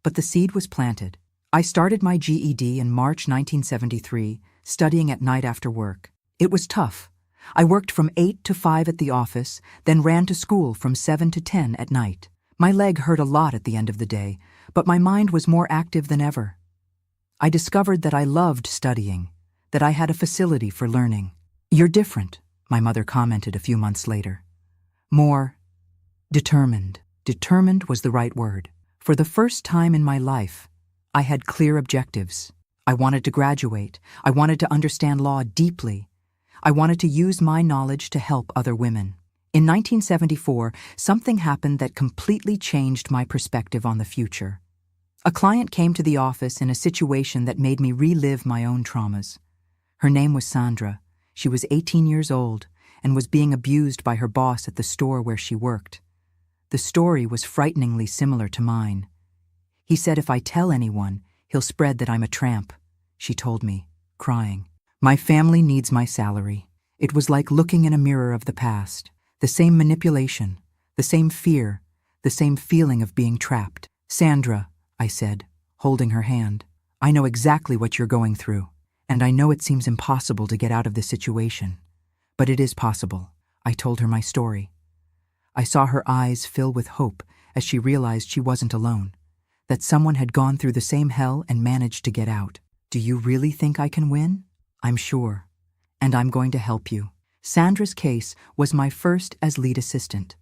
But the seed was planted. I started my GED in March 1973, studying at night after work. It was tough. I worked from 8 to 5 at the office, then ran to school from 7 to 10 at night. My leg hurt a lot at the end of the day, but my mind was more active than ever. I discovered that I loved studying, that I had a facility for learning. You're different, my mother commented a few months later. More determined. Determined was the right word. For the first time in my life, I had clear objectives. I wanted to graduate. I wanted to understand law deeply. I wanted to use my knowledge to help other women. In 1974, something happened that completely changed my perspective on the future. A client came to the office in a situation that made me relive my own traumas. Her name was Sandra. She was 18 years old and was being abused by her boss at the store where she worked. The story was frighteningly similar to mine. He said if I tell anyone, he'll spread that I'm a tramp, she told me, crying. My family needs my salary. It was like looking in a mirror of the past. The same manipulation, the same fear, the same feeling of being trapped. Sandra, I said, holding her hand, I know exactly what you're going through, and I know it seems impossible to get out of this situation. But it is possible. I told her my story. I saw her eyes fill with hope as she realized she wasn't alone, that someone had gone through the same hell and managed to get out. Do you really think I can win? I'm sure. And I'm going to help you. Sandra's case was my first as lead assistant.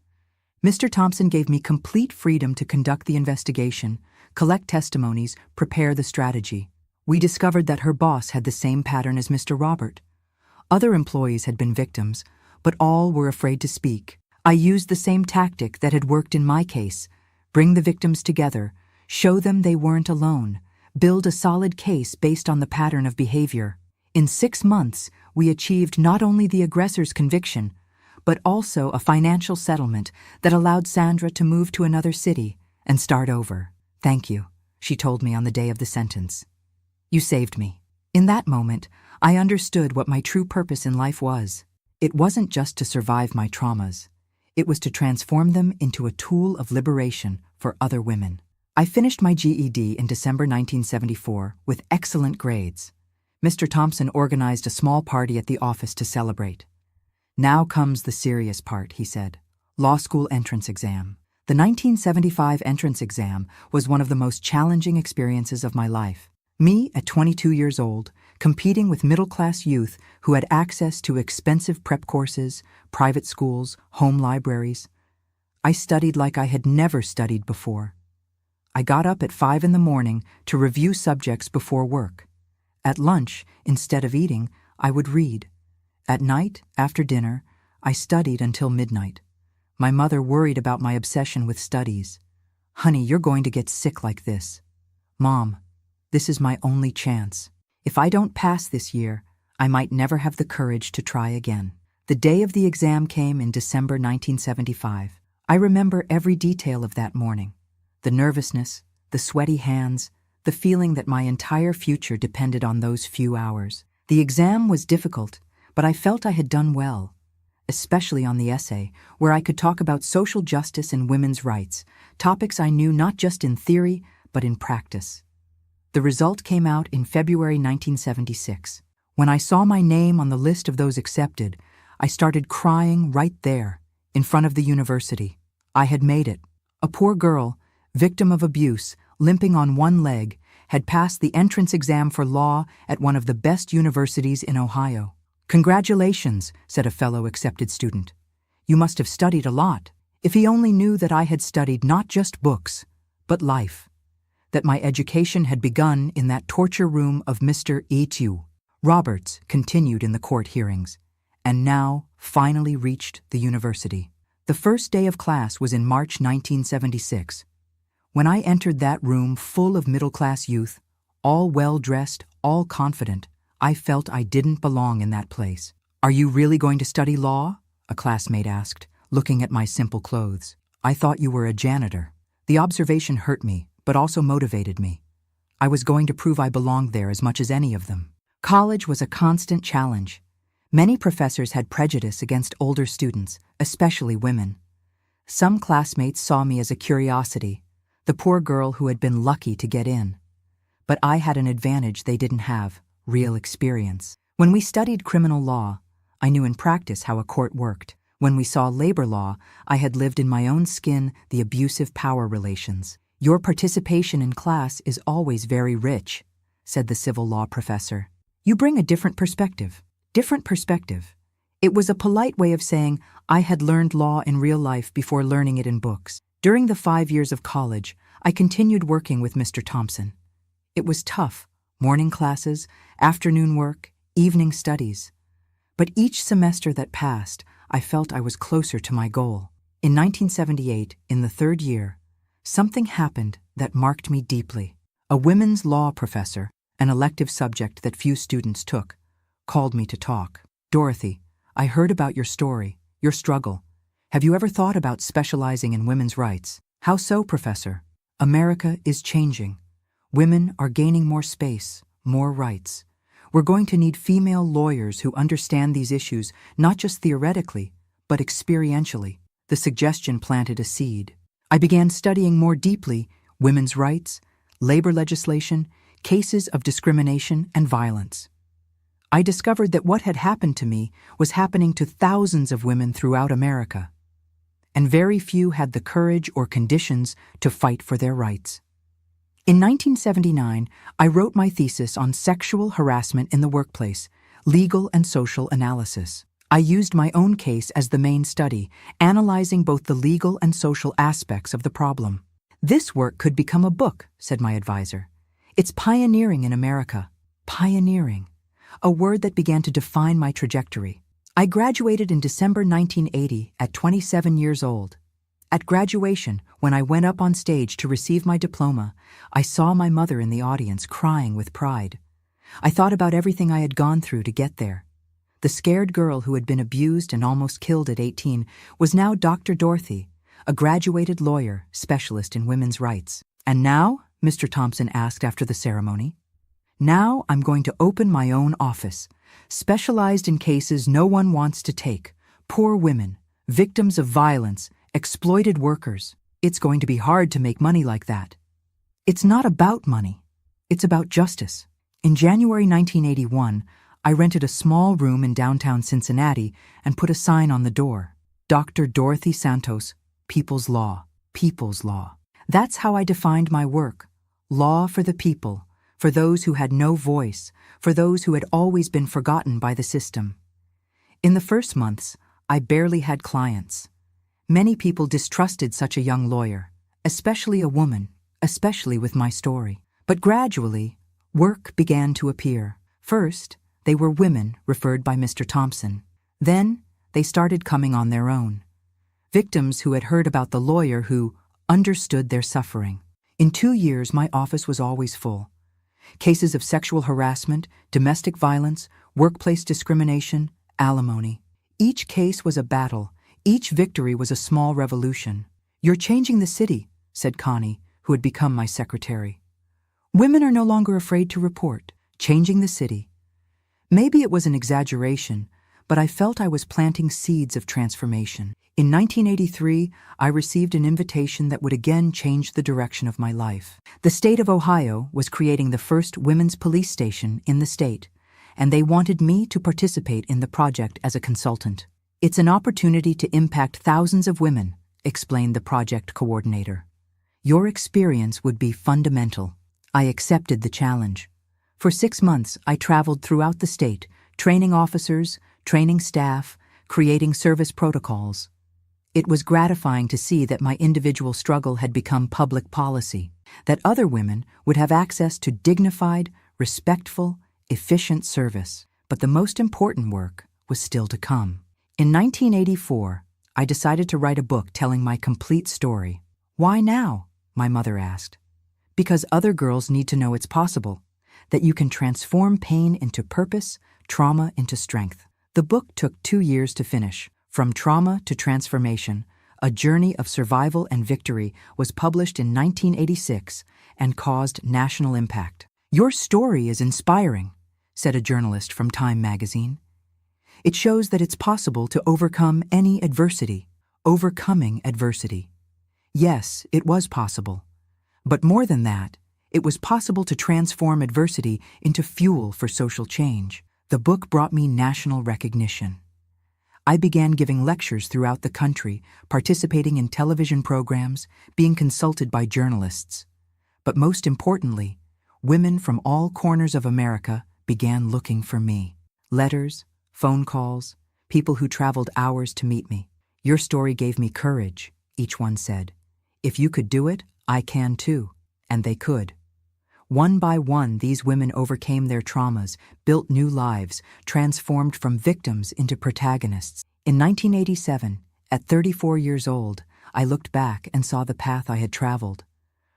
Mr. Thompson gave me complete freedom to conduct the investigation, collect testimonies, prepare the strategy. We discovered that her boss had the same pattern as Mr. Robert. Other employees had been victims, but all were afraid to speak. I used the same tactic that had worked in my case: bring the victims together, show them they weren't alone, build a solid case based on the pattern of behavior. In 6 months, we achieved not only the aggressor's conviction, but also a financial settlement that allowed Sandra to move to another city and start over. Thank you, she told me on the day of the sentence. You saved me. In that moment, I understood what my true purpose in life was. It wasn't just to survive my traumas. It was to transform them into a tool of liberation for other women. I finished my GED in December 1974 with excellent grades. Mr. Thompson organized a small party at the office to celebrate. Now comes the serious part, he said. Law school entrance exam. The 1975 entrance exam was one of the most challenging experiences of my life. Me, at 22 years old, competing with middle-class youth who had access to expensive prep courses, private schools, home libraries. I studied like I had never studied before. I got up at 5 in the morning to review subjects before work. At lunch, instead of eating, I would read. At night, after dinner, I studied until midnight. My mother worried about my obsession with studies. "Honey, you're going to get sick like this." "Mom, this is my only chance. If I don't pass this year, I might never have the courage to try again." The day of the exam came in December 1975. I remember every detail of that morning. The nervousness, the sweaty hands, the feeling that my entire future depended on those few hours. The exam was difficult, but I felt I had done well, especially on the essay, where I could talk about social justice and women's rights, topics I knew not just in theory, but in practice. The result came out in February 1976. When I saw my name on the list of those accepted, I started crying right there, in front of the university. I had made it. A poor girl, victim of abuse, limping on one leg, had passed the entrance exam for law at one of the best universities in Ohio. "Congratulations," said a fellow accepted student. "You must have studied a lot." If he only knew that I had studied not just books, but life. That my education had begun in that torture room of Mr. E.T.U. Roberts continued in the court hearings, and now finally reached the university. The first day of class was in March 1976. When I entered that room full of middle-class youth, all well-dressed, all confident, I felt I didn't belong in that place. "Are you really going to study law?" a classmate asked, looking at my simple clothes. "I thought you were a janitor." The observation hurt me, but also motivated me. I was going to prove I belonged there as much as any of them. College was a constant challenge. Many professors had prejudice against older students, especially women. Some classmates saw me as a curiosity, the poor girl who had been lucky to get in. But I had an advantage they didn't have: real experience. When we studied criminal law, I knew in practice how a court worked. When we saw labor law, I had lived in my own skin the abusive power relations. "Your participation in class is always very rich," said the civil law professor. "You bring a different perspective." Different perspective. It was a polite way of saying I had learned law in real life before learning it in books. During the 5 years of college, I continued working with Mr. Thompson. It was tough: morning classes, afternoon work, evening studies. But each semester that passed, I felt I was closer to my goal. In 1978, in the 3rd year, something happened that marked me deeply. A women's law professor, an elective subject that few students took, called me to talk. "Dorothy, I heard about your story, your struggle. Have you ever thought about specializing in women's rights?" "How so, Professor?" "America is changing. Women are gaining more space, more rights. We're going to need female lawyers who understand these issues not just theoretically, but experientially." The suggestion planted a seed. I began studying more deeply women's rights, labor legislation, cases of discrimination and violence. I discovered that what had happened to me was happening to thousands of women throughout America, and very few had the courage or conditions to fight for their rights. In 1979, I wrote my thesis on sexual harassment in the workplace, legal and social analysis. I used my own case as the main study, analyzing both the legal and social aspects of the problem. "This work could become a book," said my advisor. "It's pioneering in America." Pioneering. A word that began to define my trajectory. I graduated in December 1980 at 27 years old. At graduation, when I went up on stage to receive my diploma, I saw my mother in the audience crying with pride. I thought about everything I had gone through to get there. The scared girl who had been abused and almost killed at 18 was now Dr. Dorothy, a graduated lawyer, specialist in women's rights. "And now?" Mr. Thompson asked after the ceremony. "Now I'm going to open my own office, specialized in cases no one wants to take: poor women, victims of violence, exploited workers. It's going to be hard to make money like that." It's not about money. It's about justice. In January 1981, I rented a small room in downtown Cincinnati and put a sign on the door: Dr. Dorothy Santos, People's Law. People's Law. That's how I defined my work. Law for the people, for those who had no voice, for those who had always been forgotten by the system. In the first months, I barely had clients. Many people distrusted such a young lawyer, especially a woman, especially with my story. But gradually, work began to appear. First, they were women referred by Mr. Thompson. Then, they started coming on their own. victims who had heard about the lawyer who understood their suffering. In 2 years, my office was always full. Cases of sexual harassment, domestic violence, workplace discrimination, alimony. Each case was a battle. Each victory was a small revolution. "You're changing the city," said Connie, who had become my secretary. "Women are no longer afraid to report." Changing the city. Maybe it was an exaggeration, but I felt I was planting seeds of transformation. In 1983, I received an invitation that would again change the direction of my life. The state of Ohio was creating the first women's police station in the state, and they wanted me to participate in the project as a consultant. "It's an opportunity to impact thousands of women," explained the project coordinator. "Your experience would be fundamental." I accepted the challenge. For 6 months, I traveled throughout the state, training officers, training staff, creating service protocols. It was gratifying to see that my individual struggle had become public policy, that other women would have access to dignified, respectful, efficient service. But the most important work was still to come. In 1984, I decided to write a book telling my complete story. "Why now?" my mother asked. "Because other girls need to know it's possible, that you can transform pain into purpose, trauma into strength." The book took 2 years to finish. From Trauma to Transformation, A Journey of Survival and Victory was published in 1986 and caused national impact. "Your story is inspiring," said a journalist from Time magazine. "It shows that it's possible to overcome any adversity." Overcoming adversity. Yes, it was possible. But more than that, it was possible to transform adversity into fuel for social change. The book brought me national recognition. I began giving lectures throughout the country, participating in television programs, being consulted by journalists. But most importantly, women from all corners of America began looking for me. Letters, phone calls, people who traveled hours to meet me. "Your story gave me courage," each one said. "If you could do it, I can too." And they could. One by one, these women overcame their traumas, built new lives, transformed from victims into protagonists. In 1987, at 34 years old, I looked back and saw the path I had traveled.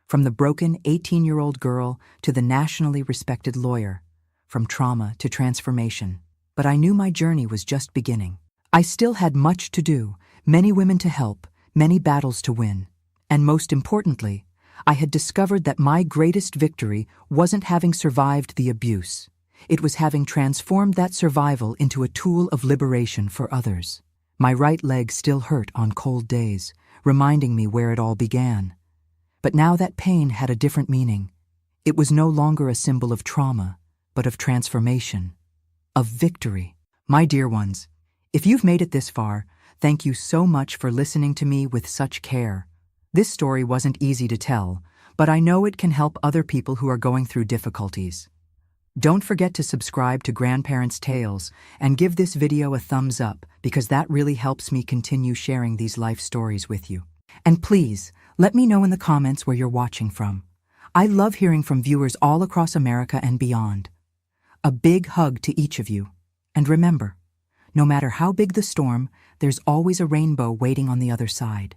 From the broken 18-year-old girl to the nationally respected lawyer, from trauma to transformation. But I knew my journey was just beginning. I still had much to do, many women to help, many battles to win. And most importantly, I had discovered that my greatest victory wasn't having survived the abuse. It was having transformed that survival into a tool of liberation for others. My right leg still hurt on cold days, reminding me where it all began. But now that pain had a different meaning. It was no longer a symbol of trauma, but of transformation, of victory. My dear ones, if you've made it this far, thank you so much for listening to me with such care. This story wasn't easy to tell, but I know it can help other people who are going through difficulties. Don't forget to subscribe to Grandparents' Tales and give this video a thumbs up because that really helps me continue sharing these life stories with you. And please, let me know in the comments where you're watching from. I love hearing from viewers all across America and beyond. A big hug to each of you. And remember, no matter how big the storm, there's always a rainbow waiting on the other side.